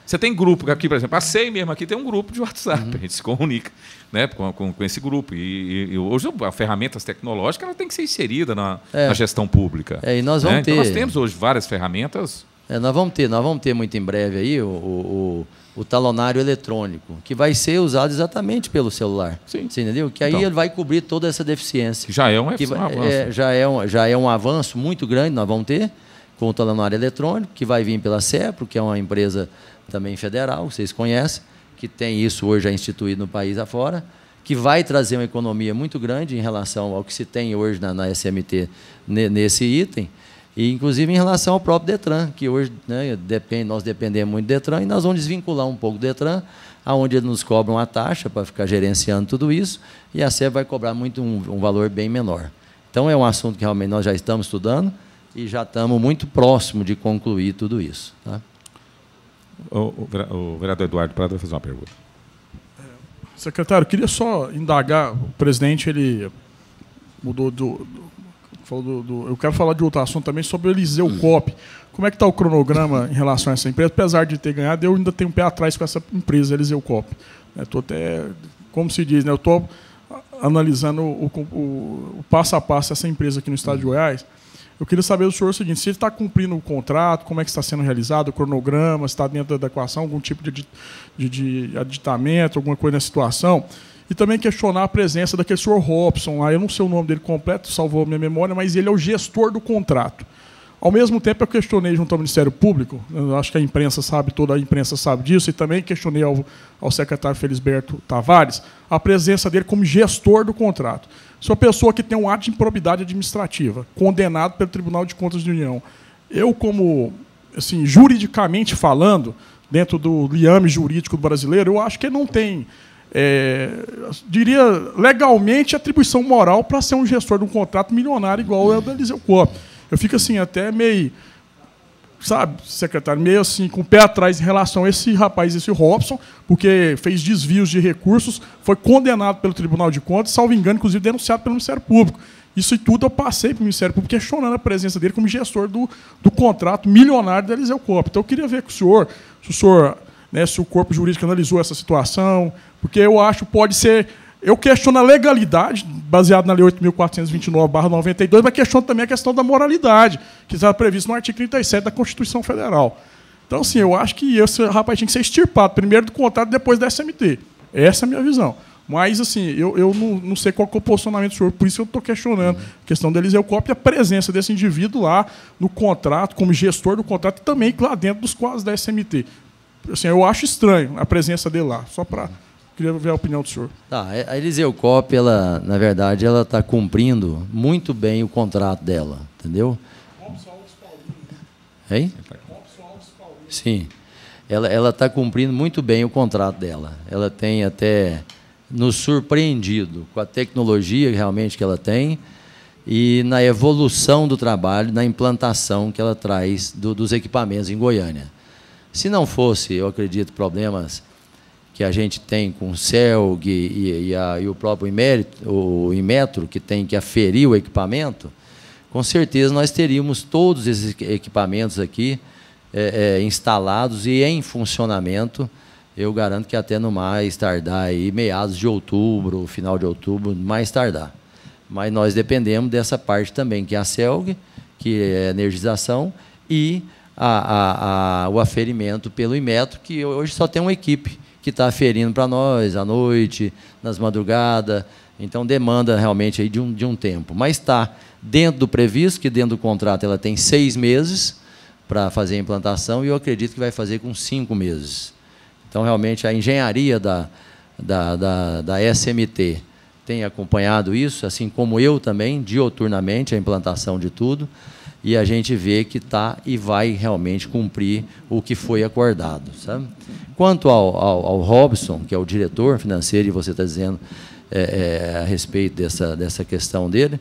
você tem grupo aqui, por exemplo, a SEI mesmo aqui tem um grupo de WhatsApp, a gente se comunica, né, com esse grupo. E hoje as ferramentas tecnológicas ela tem que ser inserida na gestão pública. E nós vamos ter... Então nós temos hoje várias ferramentas. Nós vamos ter muito em breve aí o talonário eletrônico, que vai ser usado exatamente pelo celular. Sim. Você entendeu? Que aí ele vai cobrir toda essa deficiência. Que já é um avanço. Já é um avanço muito grande, nós vamos ter, com o talonário eletrônico, que vai vir pela CEPRO, que é uma empresa também federal, vocês conhecem, que tem isso hoje já instituído no país afora, que vai trazer uma economia muito grande em relação ao que se tem hoje na SMT nesse item, e inclusive em relação ao próprio DETRAN, que hoje, né, nós dependemos muito do DETRAN, e nós vamos desvincular um pouco do DETRAN, onde eles nos cobram a taxa para ficar gerenciando tudo isso, e a SEB vai cobrar um valor bem menor. Então, é um assunto que realmente nós já estamos estudando e já estamos muito próximo de concluir tudo isso. Tá? O vereador Eduardo Prado vai fazer uma pergunta. Secretário, queria só indagar, o presidente ele mudou Eu quero falar de outro assunto também sobre o Eliseu Cop. Como é que está o cronograma em relação a essa empresa? Apesar de ter ganhado, eu ainda tenho um pé atrás com essa empresa, Eliseu Cop. Estou até, como se diz, né, eu estou analisando o passo a passo dessa empresa aqui no estado de Goiás. Eu queria saber do senhor o seguinte: se ele está cumprindo o contrato, como é que está sendo realizado, o cronograma, se está dentro da adequação, algum tipo de aditamento, alguma coisa na situação. E também questionar a presença daquele senhor Robson lá. Eu não sei o nome dele completo, salvou a minha memória, mas ele é o gestor do contrato. Ao mesmo tempo, eu questionei junto ao Ministério Público, eu acho que a imprensa sabe, toda a imprensa sabe disso, e também questionei ao secretário Felisberto Tavares a presença dele como gestor do contrato. Se uma pessoa que tem um ato de improbidade administrativa, condenado pelo Tribunal de Contas da União, eu, como, assim, juridicamente falando, dentro do liame jurídico brasileiro, eu acho que ele não tem, diria, legalmente, atribuição moral para ser um gestor de um contrato milionário igual é o do Eliseu Cop. Eu fico assim, até meio, sabe, secretário, meio assim, com o pé atrás em relação a esse rapaz, esse Robson, porque fez desvios de recursos, foi condenado pelo Tribunal de Contas, salvo engano, inclusive denunciado pelo Ministério Público. Isso e tudo eu passei para o Ministério Público questionando a presença dele como gestor do contrato milionário da Eliseu Cop. Então eu queria ver com o senhor, se o corpo jurídico analisou essa situação, porque eu acho que pode ser... Eu questiono a legalidade, baseado na Lei 8.429/92, mas questiono também a questão da moralidade, que está prevista no artigo 37 da Constituição Federal. Então, assim, eu acho que esse rapaz tinha que ser extirpado, primeiro do contrato, depois da SMT. Essa é a minha visão. Mas, assim, eu não sei qual que é o posicionamento do senhor, por isso eu estou questionando a questão do Eliseu Cop e a presença desse indivíduo lá no contrato, como gestor do contrato, e também lá dentro dos quadros da SMT. Assim, eu acho estranho a presença dele lá, só para... Queria ver a opinião do senhor. Tá, a Eliseu Cop, ela, na verdade, ela está cumprindo muito bem o contrato dela, entendeu? Hein? Sim. Ela está cumprindo muito bem o contrato dela. Ela tem até nos surpreendido com a tecnologia realmente que ela tem e na evolução do trabalho, na implantação que ela traz dos equipamentos em Goiânia. Se não fosse, eu acredito, problemas que a gente tem com o CELG e o próprio Inmetro, que tem que aferir o equipamento, com certeza nós teríamos todos esses equipamentos aqui instalados e em funcionamento. Eu garanto que até no mais tardar, aí, meados de outubro, final de outubro, mais tardar. Mas nós dependemos dessa parte também, que é a CELG, que é a energização, e o aferimento pelo Inmetro, que hoje só tem uma equipe que está aferindo para nós à noite, nas madrugadas. Então, demanda realmente aí de um tempo. Mas está dentro do previsto, que dentro do contrato ela tem 6 meses para fazer a implantação, e eu acredito que vai fazer com 5 meses. Então, realmente, a engenharia da SMT tem acompanhado isso, assim como eu também, dioturnamente, a implantação de tudo, e a gente vê que está e vai realmente cumprir o que foi acordado, sabe? Quanto ao Robson, que é o diretor financeiro, e você está dizendo a respeito dessa questão dele,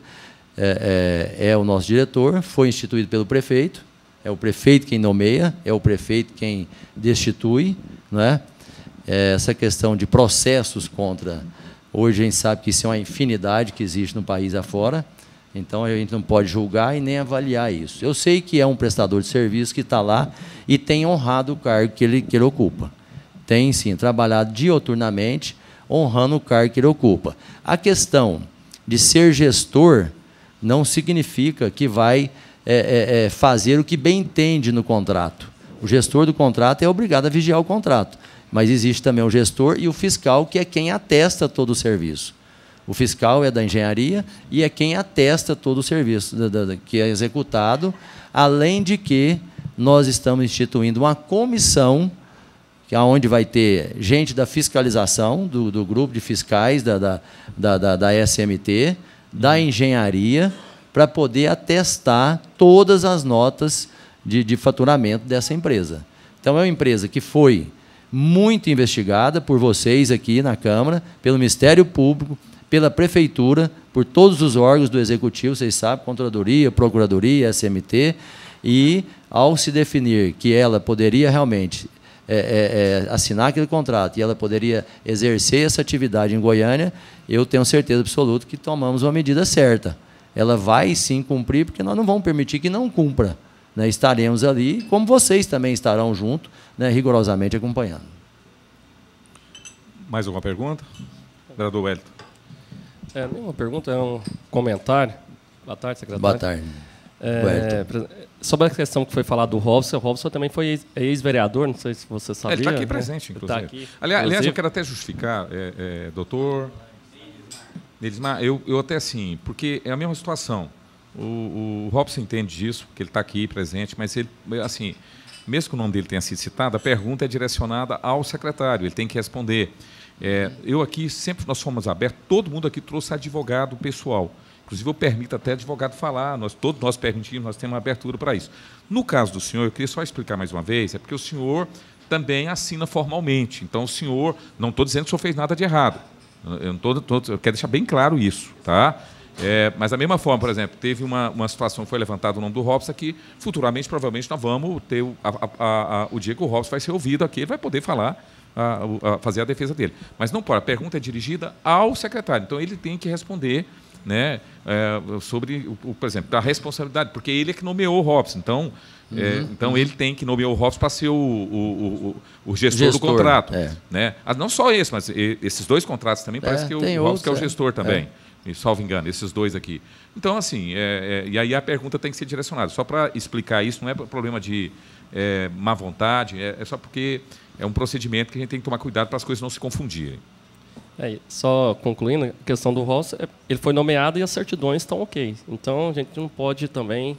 é o nosso diretor, foi instituído pelo prefeito, é o prefeito quem nomeia, é o prefeito quem destitui, não é? Essa questão de processos contra... Hoje a gente sabe que isso é uma infinidade que existe no país afora, então a gente não pode julgar e nem avaliar isso. Eu sei que é um prestador de serviço que está lá e tem honrado o cargo que ele ocupa. Tem, sim, trabalhado dioturnamente, honrando o cargo que ele ocupa. A questão de ser gestor não significa que vai fazer o que bem entende no contrato. O gestor do contrato é obrigado a vigiar o contrato, mas existe também o gestor e o fiscal, que é quem atesta todo o serviço. O fiscal é da engenharia e é quem atesta todo o serviço que é executado, além de que nós estamos instituindo uma comissão, que é onde vai ter gente da fiscalização, do grupo de fiscais da SMT, da engenharia, para poder atestar todas as notas de faturamento dessa empresa. Então, é uma empresa que foi muito investigada por vocês aqui na Câmara, pelo Ministério Público, pela Prefeitura, por todos os órgãos do Executivo, vocês sabem, Controladoria, Procuradoria, SMT, e ao se definir que ela poderia realmente assinar aquele contrato e ela poderia exercer essa atividade em Goiânia, eu tenho certeza absoluta que tomamos uma medida certa. ela vai sim cumprir, porque nós não vamos permitir que não cumpra. Né? Estaremos ali, como vocês também estarão junto, né, rigorosamente acompanhando. Mais alguma pergunta? Vereador Wellington. Nenhuma pergunta, é um comentário. Boa tarde, secretário. Boa tarde. Sobre a questão que foi falada do Robson, o Robson também foi ex-vereador, não sei se você sabia. Ele está aqui né? presente, inclusive. Tá aqui, aliás, eu quero até justificar, doutor Nelismar, eu até assim, porque é a mesma situação. O Robson entende disso, porque ele está aqui presente, mas ele, assim, mesmo que o nome dele tenha sido citado, a pergunta é direcionada ao secretário, ele tem que responder. Eu aqui, sempre nós fomos abertos, todo mundo aqui trouxe advogado pessoal. Inclusive, eu permito até advogado falar, todos nós permitimos, nós temos uma abertura para isso. No caso do senhor, eu queria só explicar mais uma vez, é porque o senhor também assina formalmente. Então, o senhor, não estou dizendo que o senhor fez nada de errado. Eu quero deixar bem claro isso, tá? Mas, da mesma forma, por exemplo, teve uma situação, foi levantado o nome do Robson aqui, futuramente, provavelmente, nós vamos ter o dia que o Robson vai ser ouvido aqui, ele vai poder falar, fazer a defesa dele. Mas não pode, a pergunta é dirigida ao secretário, então ele tem que responder, né, sobre, por exemplo, a responsabilidade, porque ele é que nomeou o Robson, então, então ele tem que nomear o Robson para ser o gestor do contrato. Né? Não só esse, mas esses dois contratos também, parece que o Robson que é o gestor também. Me salvo engano, esses dois aqui. Então, assim, e aí a pergunta tem que ser direcionada. Só para explicar isso, não é problema de má vontade, é só porque é um procedimento que a gente tem que tomar cuidado para as coisas não se confundirem. Só concluindo, a questão do Robson, ele foi nomeado e as certidões estão ok. Então, a gente não pode também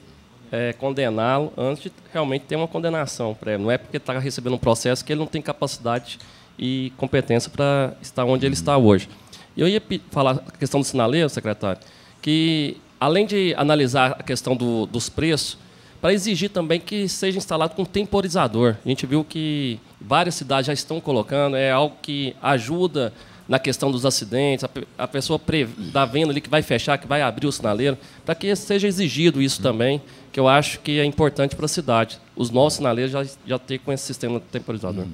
condená-lo antes de realmente ter uma condenação para ele. Não é porque está recebendo um processo que ele não tem capacidade e competência para estar onde ele está hoje. Eu ia falar a questão do sinaleiro, secretário, que, além de analisar a questão dos preços, para exigir também que seja instalado com temporizador. A gente viu que várias cidades já estão colocando, é algo que ajuda na questão dos acidentes, a pessoa está vendo ali que vai fechar, que vai abrir o sinaleiro, para que seja exigido isso também, que eu acho que é importante para a cidade. Os nossos sinaleiros já ter com esse sistema temporizador.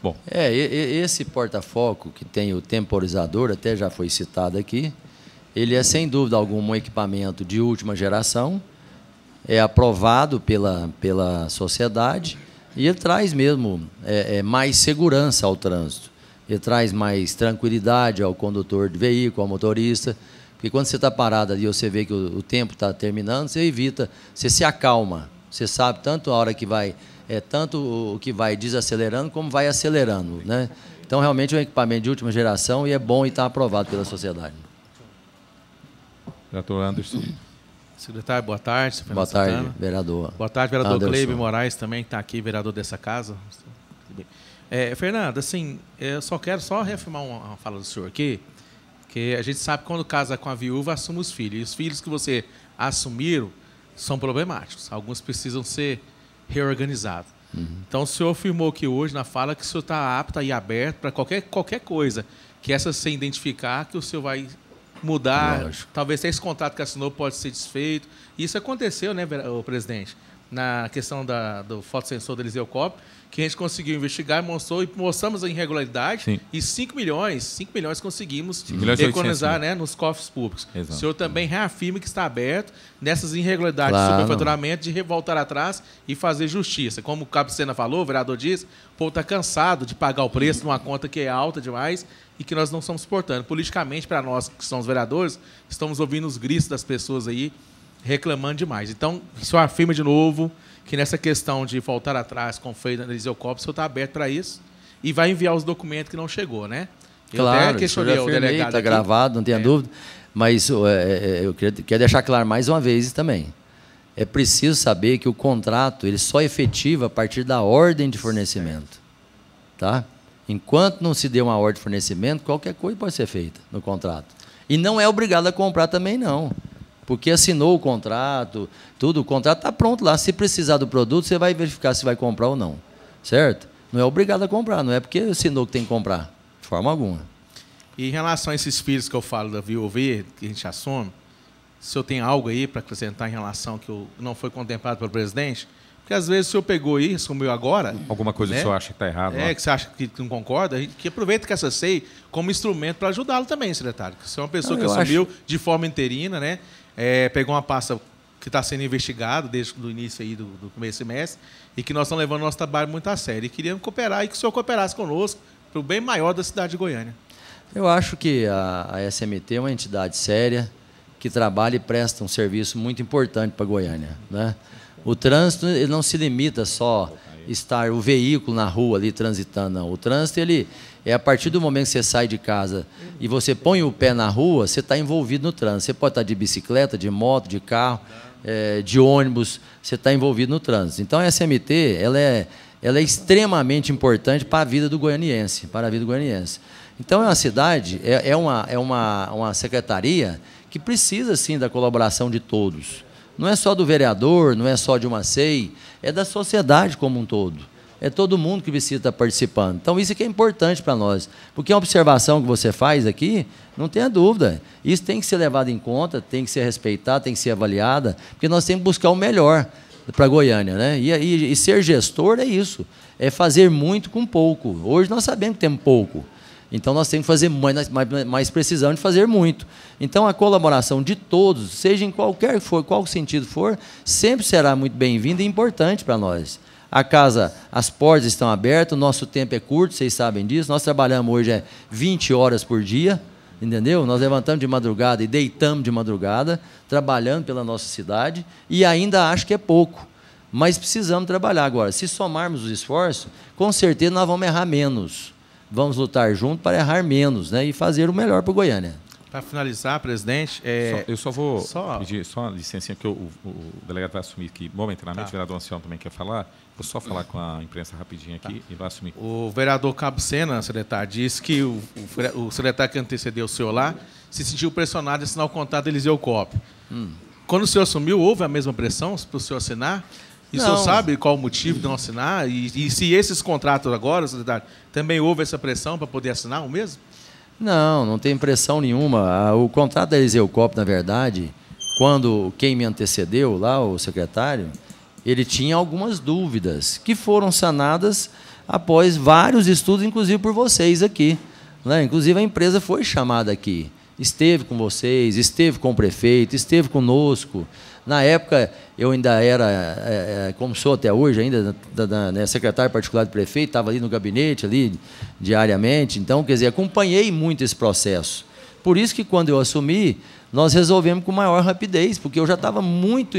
Bom. Esse porta-foco que tem o temporizador, até já foi citado aqui, ele é, sem dúvida alguma, um equipamento de última geração, é aprovado pela sociedade e ele traz mesmo mais segurança ao trânsito. Ele traz mais tranquilidade ao condutor de veículo, ao motorista, porque quando você está parado ali, você vê que o tempo está terminando, você evita, você se acalma, você sabe tanto a hora que vai... tanto o que vai desacelerando como vai acelerando. Né? Então, realmente, é um equipamento de última geração e é bom e está aprovado pela sociedade. Vereador Anderson. Secretário, boa tarde. Boa tarde, vereador. Boa tarde, vereador Cleibe Moraes, também está aqui, vereador dessa casa. Fernando, assim, eu quero reafirmar uma fala do senhor aqui, que a gente sabe que quando casa com a viúva, assume os filhos. E os filhos que você assumiram são problemáticos. Alguns precisam ser reorganizado. Então, o senhor afirmou aqui hoje, na fala, que o senhor está apto e aberto para qualquer coisa que essa você identificar, que o senhor vai mudar. Lógico. Talvez esse contrato que assinou pode ser desfeito. Isso aconteceu, né, presidente? Na questão do fotossensor do Eliseu Copp, que a gente conseguiu investigar, mostramos a irregularidade. Sim. E 5 milhões conseguimos economizar, né, nos cofres públicos. Exato. O senhor também reafirma que está aberto nessas irregularidades de superfaturamento, de voltar atrás e fazer justiça. Como o Cabo Sena falou, o vereador disse, o povo está cansado de pagar o preço numa conta que é alta demais e que nós não estamos suportando. Politicamente, para nós que somos vereadores, estamos ouvindo os gritos das pessoas aí reclamando demais. Então, o senhor afirma de novo que nessa questão de voltar atrás com o feio da Eliseu Copp, o senhor está aberto para isso e vai enviar os documentos que não chegou, né? Claro, eu até questionei o delegado. Está gravado, não tenha dúvida. Mas eu queria deixar claro mais uma vez também. É preciso saber que o contrato ele só efetiva a partir da ordem de fornecimento. Tá? Enquanto não se dê uma ordem de fornecimento, qualquer coisa pode ser feita no contrato. E não é obrigado a comprar também, não. Porque assinou o contrato, tudo, o contrato está pronto lá. Se precisar do produto, você vai verificar se vai comprar ou não. Certo? Não é obrigado a comprar, não é porque assinou que tem que comprar. De forma alguma. E em relação a esses filhos que eu falo da VOV, que a gente assume, o senhor tem algo aí para acrescentar em relação que não foi contemplado pelo presidente? Porque às vezes o senhor pegou aí, assumiu agora. Alguma coisa que o senhor acha que está errado? Que você acha que não concorda, a gente que aproveita que essa SEI como instrumento para ajudá-lo também, secretário. Você é uma pessoa que assumiu de forma interina, né? Pegou uma pasta que está sendo investigada desde o início aí do primeiro semestre e que nós estamos levando nosso trabalho muito a sério. E queríamos cooperar e que o senhor cooperasse conosco para o bem maior da cidade de Goiânia. Eu acho que a SMT é uma entidade séria que trabalha e presta um serviço muito importante para Goiânia, né? O trânsito ele não se limita só estar o veículo na rua ali transitando, não. O trânsito ele é a partir do momento que você sai de casa e você põe o pé na rua, você está envolvido no trânsito. Você pode estar de bicicleta, de moto, de carro, de ônibus, você está envolvido no trânsito. Então a SMT ela é extremamente importante para a vida do goianiense, Então é uma cidade, é uma secretaria que precisa sim da colaboração de todos. Não é só do vereador, não é só de uma SEI, é da sociedade como um todo. É todo mundo que precisa estar participando. Então, isso que é importante para nós. Porque a observação que você faz aqui, não tenha dúvida, isso tem que ser levado em conta, tem que ser respeitado, tem que ser avaliada, porque nós temos que buscar o melhor para Goiânia, né? E ser gestor é isso, é fazer muito com pouco. Hoje nós sabemos que temos pouco. Então, nós temos que fazer mais precisamos de fazer muito. Então, a colaboração de todos, seja em qual sentido for, sempre será muito bem-vinda e importante para nós. A casa, as portas estão abertas, o nosso tempo é curto, vocês sabem disso. Nós trabalhamos hoje 20 horas por dia, entendeu? Nós levantamos de madrugada e deitamos de madrugada, trabalhando pela nossa cidade, e ainda acho que é pouco. Mas precisamos trabalhar agora. Se somarmos os esforços, com certeza nós vamos errar menos. Vamos lutar junto para errar menos, né, e fazer o melhor para o Goiânia. Para finalizar, presidente... Eu só vou pedir uma licencinha, que o delegado vai assumir aqui momentaneamente. O vereador Ancião também quer falar. Vou só falar com a imprensa rapidinho aqui e vai assumir. O vereador Cabo Sena, secretário, disse que o secretário que antecedeu o senhor lá se sentiu pressionado a assinar o contrato de Eliseu Cop. Quando o senhor assumiu, houve a mesma pressão para o senhor assinar? E o senhor sabe qual o motivo de não assinar? E se esses contratos agora, secretário, também houve essa pressão para poder assinar o mesmo? Não tem pressão nenhuma. O contrato da Eliseu Cop, na verdade, quando quem me antecedeu lá, o secretário, ele tinha algumas dúvidas que foram sanadas após vários estudos, inclusive por vocês aqui, né? Inclusive a empresa foi chamada aqui, esteve com vocês, esteve com o prefeito, esteve conosco. Na época, eu ainda era, como sou até hoje, ainda secretário particular do prefeito, estava ali no gabinete, ali diariamente. Então, quer dizer, acompanhei muito esse processo. Por isso que, quando eu assumi, nós resolvemos com maior rapidez, porque eu já estava muito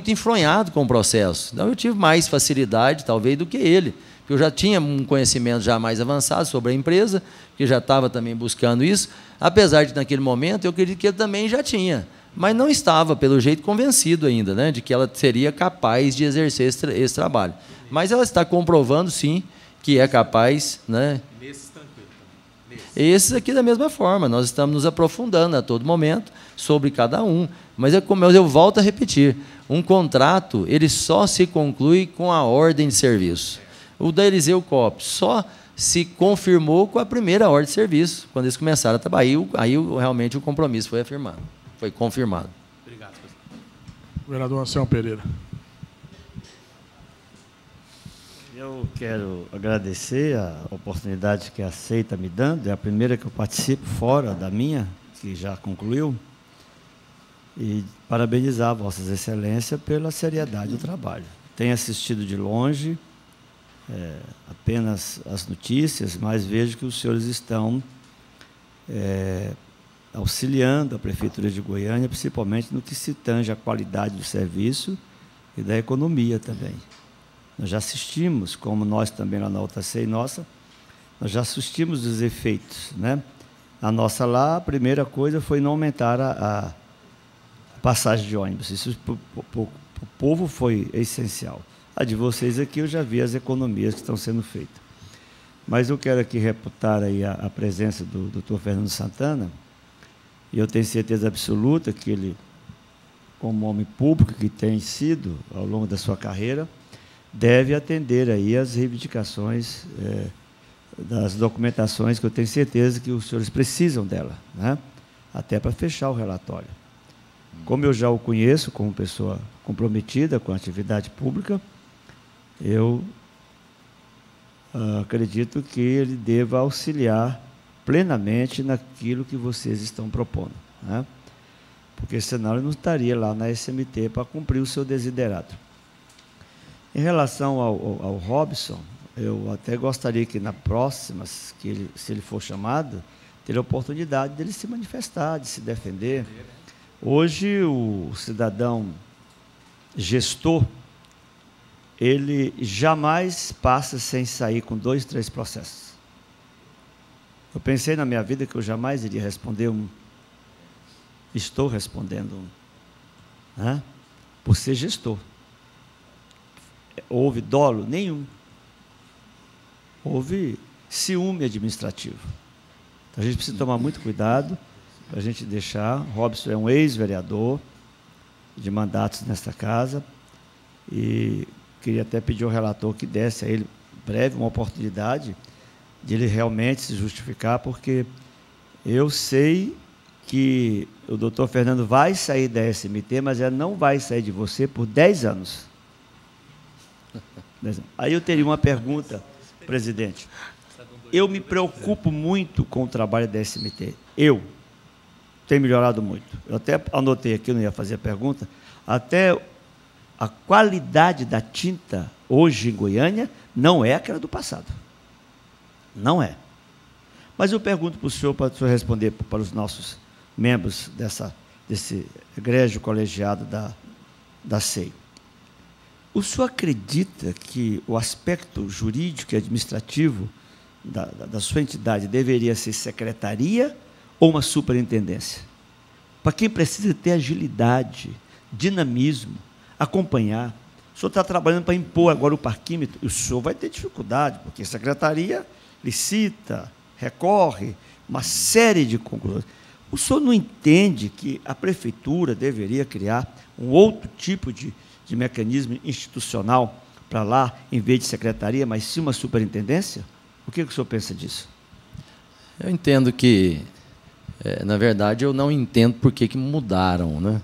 enfronhado com o processo. Então, eu tive mais facilidade, talvez, do que ele. Porque eu já tinha um conhecimento já mais avançado sobre a empresa, que já estava também buscando isso, apesar de, naquele momento, eu acredito que ele também já tinha. Mas não estava, pelo jeito, convencido ainda, né, de que ela seria capaz de exercer esse trabalho. Mas ela está comprovando, sim, que é capaz, né? Esses aqui da mesma forma, nós estamos nos aprofundando a todo momento sobre cada um. Mas como eu volto a repetir, um contrato ele só se conclui com a ordem de serviço. O da Eliseu Cop só se confirmou com a primeira ordem de serviço, quando eles começaram a trabalhar. Aí realmente o compromisso foi afirmado. Foi confirmado. Obrigado, presidente. Vereador Anselmo Pereira. Eu quero agradecer a oportunidade que a SEI está me dando. É a primeira que eu participo fora da minha, que já concluiu. E parabenizar Vossas Excelências pela seriedade do trabalho. Tenho assistido de longe apenas as notícias, mas vejo que os senhores estão auxiliando a Prefeitura de Goiânia, principalmente no que se tange à qualidade do serviço e da economia também. Nós já assistimos, como nós também lá na outra SEI nossa, nós já assistimos os efeitos, né? A nossa lá, a primeira coisa foi não aumentar a passagem de ônibus. Isso para o povo foi essencial. A de vocês aqui eu já vi as economias que estão sendo feitas. Mas eu quero aqui reputar aí a presença do Dr. Fernando Santana, e eu tenho certeza absoluta que ele, como homem público que tem sido ao longo da sua carreira, deve atender aí as reivindicações das documentações que eu tenho certeza que os senhores precisam dela, né? Até para fechar o relatório. Como eu já o conheço como pessoa comprometida com a atividade pública, eu acredito que ele deva auxiliar plenamente naquilo que vocês estão propondo, né? Porque senão ele não estaria lá na SMT para cumprir o seu desiderato. Em relação ao Robson, eu até gostaria que na próxima, se ele for chamado, ter a oportunidade dele se manifestar, de se defender. Hoje, o cidadão gestor, ele jamais passa sem sair com 2, 3 processos. Eu pensei na minha vida que eu jamais iria responder um. Estou respondendo um, né? Por ser gestor. Houve dolo? Nenhum. Houve ciúme administrativo. Então, a gente precisa tomar muito cuidado para a gente deixar. Robson é um ex-vereador de mandatos nesta casa e queria até pedir ao relator que desse a ele breve uma oportunidade de ele realmente se justificar, porque eu sei que o doutor Fernando vai sair da SMT, mas ela não vai sair de você por 10 anos. Aí eu teria uma pergunta, presidente. Eu me preocupo muito com o trabalho da SMT. Eu tenho melhorado muito. Eu até anotei aqui, não ia fazer a pergunta, até a qualidade da tinta hoje em Goiânia não é aquela do passado. Não é. Mas eu pergunto para o senhor responder para os nossos membros desse egrégio colegiado da SEI. O senhor acredita que o aspecto jurídico e administrativo da sua entidade deveria ser secretaria ou uma superintendência? Para quem precisa ter agilidade, dinamismo, acompanhar. O senhor está trabalhando para impor agora o parquímetro, e o senhor vai ter dificuldade, porque a secretaria licita, recorre, uma série de conclusões. O senhor não entende que a prefeitura deveria criar um outro tipo de mecanismo institucional para lá, em vez de secretaria, mas sim uma superintendência? O que o senhor pensa disso? Eu entendo que, na verdade, eu não entendo por que mudaram, né?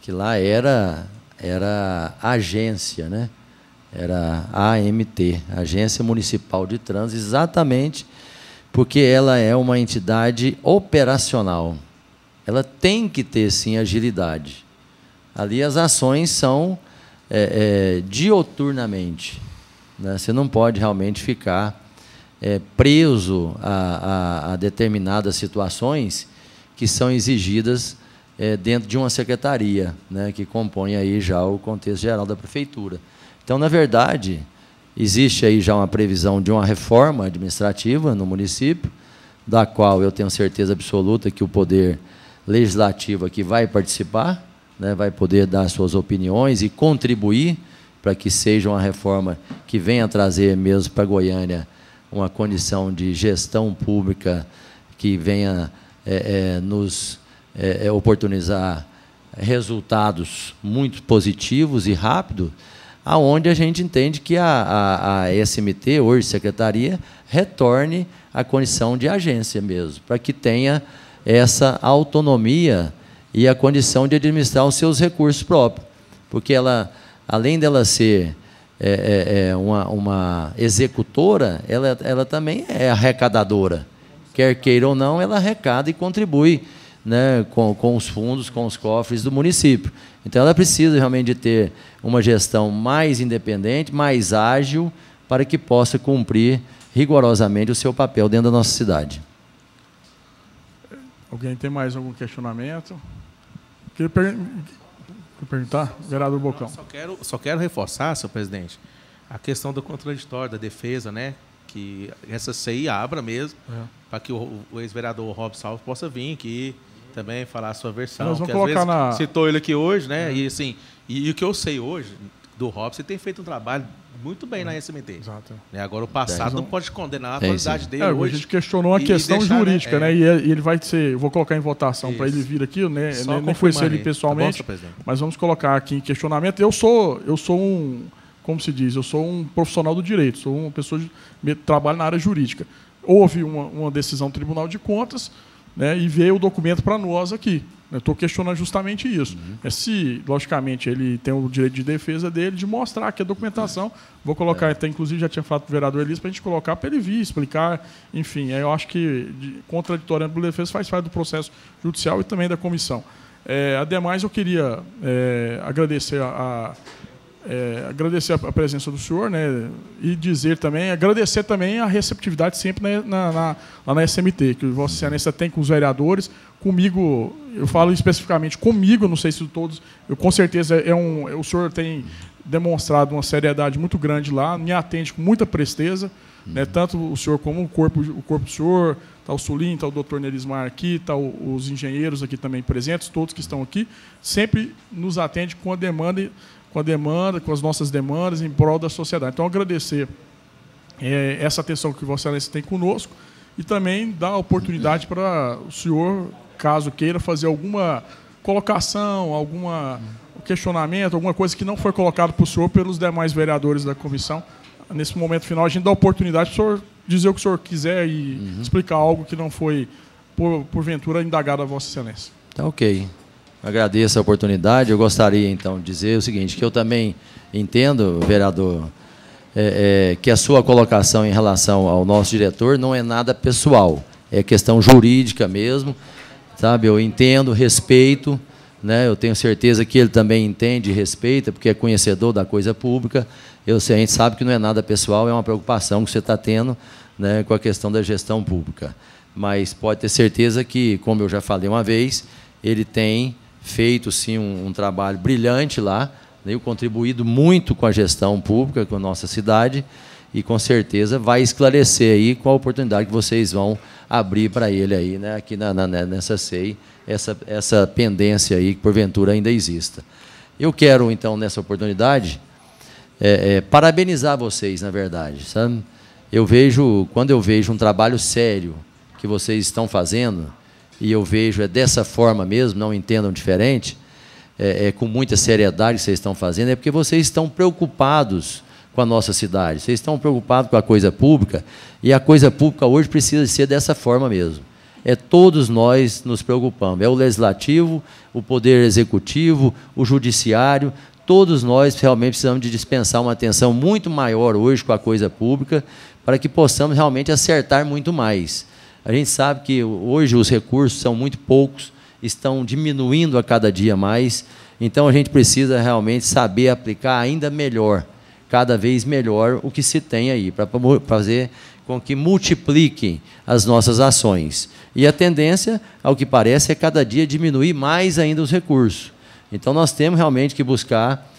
Que lá era agência, né? Era a AMT, Agência Municipal de Trânsito, exatamente porque ela é uma entidade operacional. Ela tem que ter, sim, agilidade. Ali as ações são dioturnamente, né? Você não pode realmente ficar preso a determinadas situações que são exigidas dentro de uma secretaria, né, que compõe aí já o contexto geral da prefeitura. Então, na verdade, existe aí já uma previsão de uma reforma administrativa no município, da qual eu tenho certeza absoluta que o Poder Legislativo aqui vai participar, né, vai poder dar suas opiniões e contribuir para que seja uma reforma que venha trazer mesmo para Goiânia uma condição de gestão pública que venha nos oportunizar resultados muito positivos e rápidos, aonde a gente entende que a SMT, hoje secretaria, retorne à condição de agência mesmo, para que tenha essa autonomia e a condição de administrar os seus recursos próprios. Porque ela, além dela ser uma executora, ela também é arrecadadora. Quer queira ou não, ela arrecada e contribui, né, com os fundos, com os cofres do município. Então, ela precisa realmente de ter uma gestão mais independente, mais ágil, para que possa cumprir rigorosamente o seu papel dentro da nossa cidade. Alguém tem mais algum questionamento? Queria perguntar, vereador Bocão. Só quero reforçar, senhor presidente, a questão do contraditório, da defesa, né? Que essa CI abra mesmo, para que o ex-vereador Robson Alves possa vir aqui também falar a sua versão. Nós vamos que colocar às vezes citou ele aqui hoje, né? E assim, e o que eu sei hoje do Robson, ele tem feito um trabalho muito bem na SMT. Exato. Né? Agora, o passado não pode condenar a qualidade dele hoje. A gente questionou a questão jurídica, né? E ele vai ser... Eu vou colocar em votação para ele vir aqui, né? Nem conhecer ele pessoalmente, tá bom, mas vamos colocar aqui em questionamento. Eu sou um... Como se diz? Eu sou um profissional do direito, sou uma pessoa que trabalha na área jurídica. Houve uma decisão do Tribunal de Contas, né, e ver o documento para nós aqui. Eu estou questionando justamente isso. Se, logicamente, ele tem o direito de defesa dele, de mostrar que a documentação, vou colocar, até inclusive já tinha falado para o vereador Elias, para a gente colocar para ele vir, explicar, enfim. Eu acho que contraditório pela defesa faz parte do processo judicial e também da comissão. Ademais, eu queria agradecer a presença do senhor, né, e agradecer também a receptividade sempre lá na SMT, que o Vossa Excelência tem com os vereadores, comigo, eu falo especificamente comigo, não sei se todos, com certeza o senhor tem demonstrado uma seriedade muito grande lá, me atende com muita presteza, né, tanto o senhor como o corpo do senhor, está o Sulim, está o doutor Nelismar aqui, está os engenheiros aqui também presentes, todos que estão aqui, sempre nos atende com com as nossas demandas em prol da sociedade. Então, agradecer essa atenção que Vossa Excelência tem conosco e também dar a oportunidade para o senhor, caso queira, fazer alguma colocação, algum questionamento, alguma coisa que não foi colocado para o senhor pelos demais vereadores da comissão. Nesse momento final, a gente dá a oportunidade para o senhor dizer o que o senhor quiser e explicar algo que não foi, porventura, indagado a Vossa Excelência. Tá ok. Agradeço a oportunidade. Eu gostaria, então, de dizer o seguinte, que eu também entendo, vereador, que a sua colocação em relação ao nosso diretor não é nada pessoal, é questão jurídica mesmo, sabe? Eu entendo, respeito, né? Eu tenho certeza que ele também entende e respeita, porque é conhecedor da coisa pública. A gente sabe que não é nada pessoal, é uma preocupação que você está tendo, né, com a questão da gestão pública. Mas pode ter certeza que, como eu já falei uma vez, ele tem feito, sim, um trabalho brilhante lá, né, contribuído muito com a gestão pública, com a nossa cidade, e, com certeza, vai esclarecer aí qual a oportunidade que vocês vão abrir para ele aí, né, aqui nessa SEI, essa pendência aí que, porventura, ainda exista. Eu quero, então, nessa oportunidade, parabenizar vocês, na verdade, sabe? Quando eu vejo um trabalho sério que vocês estão fazendo, e eu vejo dessa forma mesmo, não entendam diferente, com muita seriedade que vocês estão fazendo, é porque vocês estão preocupados com a nossa cidade, vocês estão preocupados com a coisa pública, e a coisa pública hoje precisa ser dessa forma mesmo. Todos nós nos preocupamos, o Legislativo, o Poder Executivo, o Judiciário, todos nós realmente precisamos de dispensar uma atenção muito maior hoje com a coisa pública, para que possamos realmente acertar muito mais. A gente sabe que hoje os recursos são muito poucos, estão diminuindo a cada dia mais, então a gente precisa realmente saber aplicar ainda melhor, cada vez melhor, o que se tem aí, para fazer com que multipliquem as nossas ações. E a tendência, ao que parece, é cada dia diminuir mais ainda os recursos. Então, nós temos realmente que buscar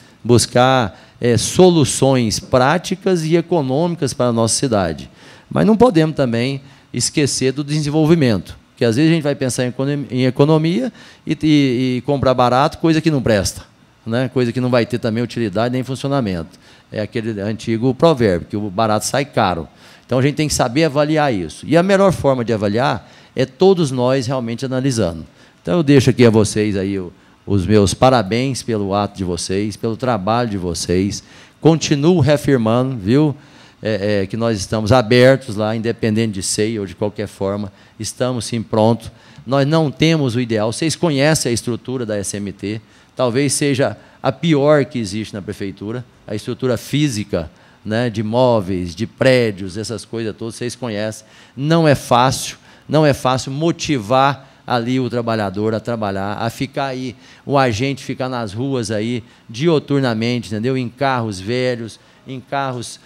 soluções práticas e econômicas para a nossa cidade. Mas não podemos também esquecer do desenvolvimento, porque às vezes a gente vai pensar em economia e comprar barato, coisa que não presta, né? Coisa que não vai ter também utilidade nem funcionamento. É aquele antigo provérbio, que o barato sai caro. Então, a gente tem que saber avaliar isso. E a melhor forma de avaliar é todos nós realmente analisando. Então, eu deixo aqui a vocês aí os meus parabéns pelo ato de vocês, pelo trabalho de vocês. Continuo reafirmando, viu, que nós estamos abertos lá, independente de SEI ou de qualquer forma, estamos sim prontos. Nós não temos o ideal. Vocês conhecem a estrutura da SMT, talvez seja a pior que existe na prefeitura, a estrutura física, né, de imóveis, de prédios, essas coisas todas, vocês conhecem. Não é fácil motivar ali o trabalhador a trabalhar, a ficar aí, o agente ficar nas ruas aí dioturnamente, entendeu? Em carros velhos, em carros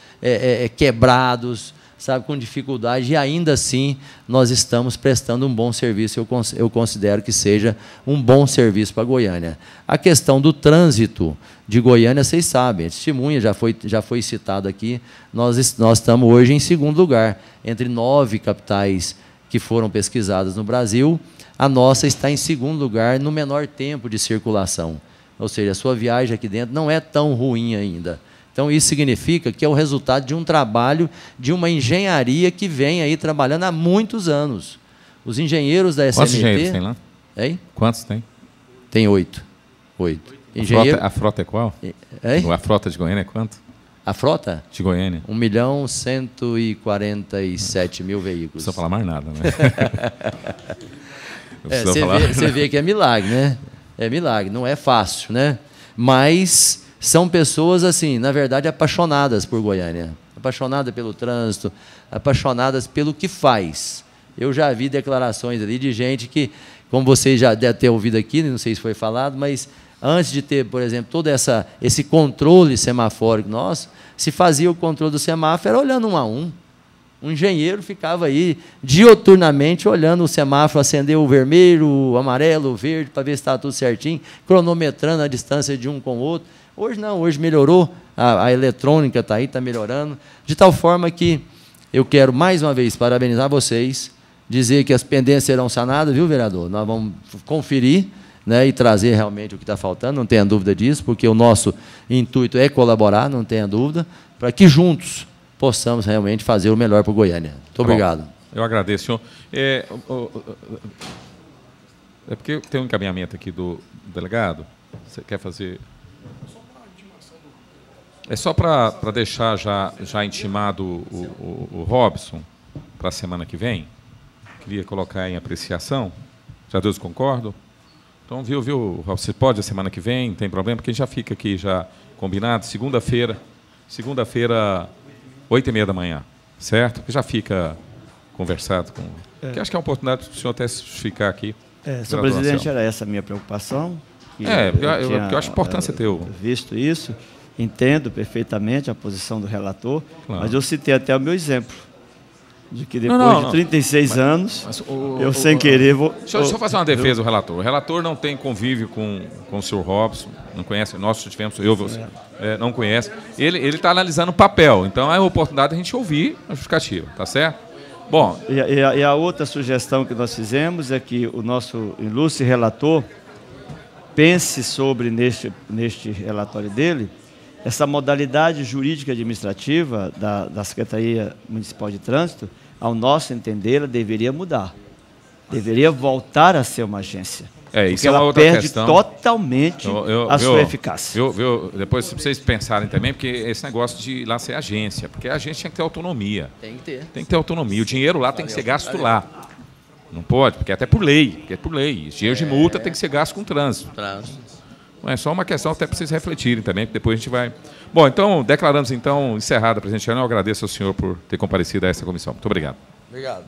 quebrados, sabe, com dificuldade, e ainda assim nós estamos prestando um bom serviço. Eu considero que seja um bom serviço para Goiânia. A questão do trânsito de Goiânia, vocês sabem, a testemunha já foi citado aqui, nós estamos hoje em segundo lugar, entre 9 capitais que foram pesquisadas no Brasil, a nossa está em segundo lugar no menor tempo de circulação. Ou seja, a sua viagem aqui dentro não é tão ruim ainda. Então, isso significa que é o resultado de um trabalho, de uma engenharia que vem aí trabalhando há muitos anos. Os engenheiros da SMT... Quantos engenheiros tem lá? Hein? Quantos tem? Tem 8. A frota é qual? A frota de Goiânia é quanto? A frota? De Goiânia. 1.147.000 veículos. Não precisa falar mais nada, né? Você vê que é milagre, né? É milagre, não é fácil, né? Mas são pessoas, assim, na verdade, apaixonadas por Goiânia. Apaixonadas pelo trânsito, apaixonadas pelo que faz. Eu já vi declarações ali de gente que, como vocês já devem ter ouvido aqui, não sei se foi falado, mas antes de ter, por exemplo, todo esse controle semafórico nosso, se fazia o controle do semáforo olhando um a um. Um engenheiro ficava aí dioturnamente olhando o semáforo, acender o vermelho, o amarelo, o verde, para ver se estava tudo certinho, cronometrando a distância de um com o outro. Hoje não, hoje melhorou, a eletrônica está aí, está melhorando, de tal forma que eu quero, mais uma vez, parabenizar vocês, dizer que as pendências serão sanadas, viu, vereador? Nós vamos conferir, né, e trazer realmente o que está faltando, não tenha dúvida disso, porque o nosso intuito é colaborar, não tenha dúvida, para que juntos possamos realmente fazer o melhor para o Goiânia. Muito obrigado. Eu agradeço, senhor. É porque tem um encaminhamento aqui do delegado. Você quer fazer... É só para deixar já intimado o Robson para a semana que vem. Queria colocar em apreciação. Já todos concordam? Então, viu, Robson? Você pode a semana que vem, não tem problema, porque a gente já fica aqui já combinado. Segunda-feira, 8h30 da manhã, certo? Porque já fica conversado com... Que acho que é uma oportunidade para o senhor até ficar aqui. Senhor presidente, era essa a minha preocupação. Porque eu acho importante você ter visto isso. Entendo perfeitamente a posição do relator, claro. Mas eu citei até o meu exemplo, de que depois de 36 anos, eu sem querer vou... Deixa eu fazer uma defesa do relator. O relator não tem convívio com o senhor Robson, não conhece, nós tivemos, não conhece. Ele está analisando o papel, então é a oportunidade de a gente ouvir a justificativa, tá certo? Bom... E a outra sugestão que nós fizemos é que o nosso ilustre relator pense sobre, neste relatório dele, essa modalidade jurídica administrativa da Secretaria Municipal de Trânsito, ao nosso entender, ela deveria mudar. Deveria voltar a ser uma agência. Isso porque é uma ela outra perde questão. Totalmente a sua eficácia. Depois, se vocês pensarem também, porque esse negócio de ir lá ser agência, porque a agência tem que ter autonomia. Tem que ter. Tem que ter autonomia. O dinheiro lá tem que ser gasto lá. Não pode, porque até por lei. O dinheiro de multa tem que ser gasto com trânsito. É só uma questão até para vocês refletirem também, que depois a gente vai... Bom, então, declaramos então encerrada a presente ano. Eu agradeço ao senhor por ter comparecido a essa comissão. Muito obrigado. Obrigado.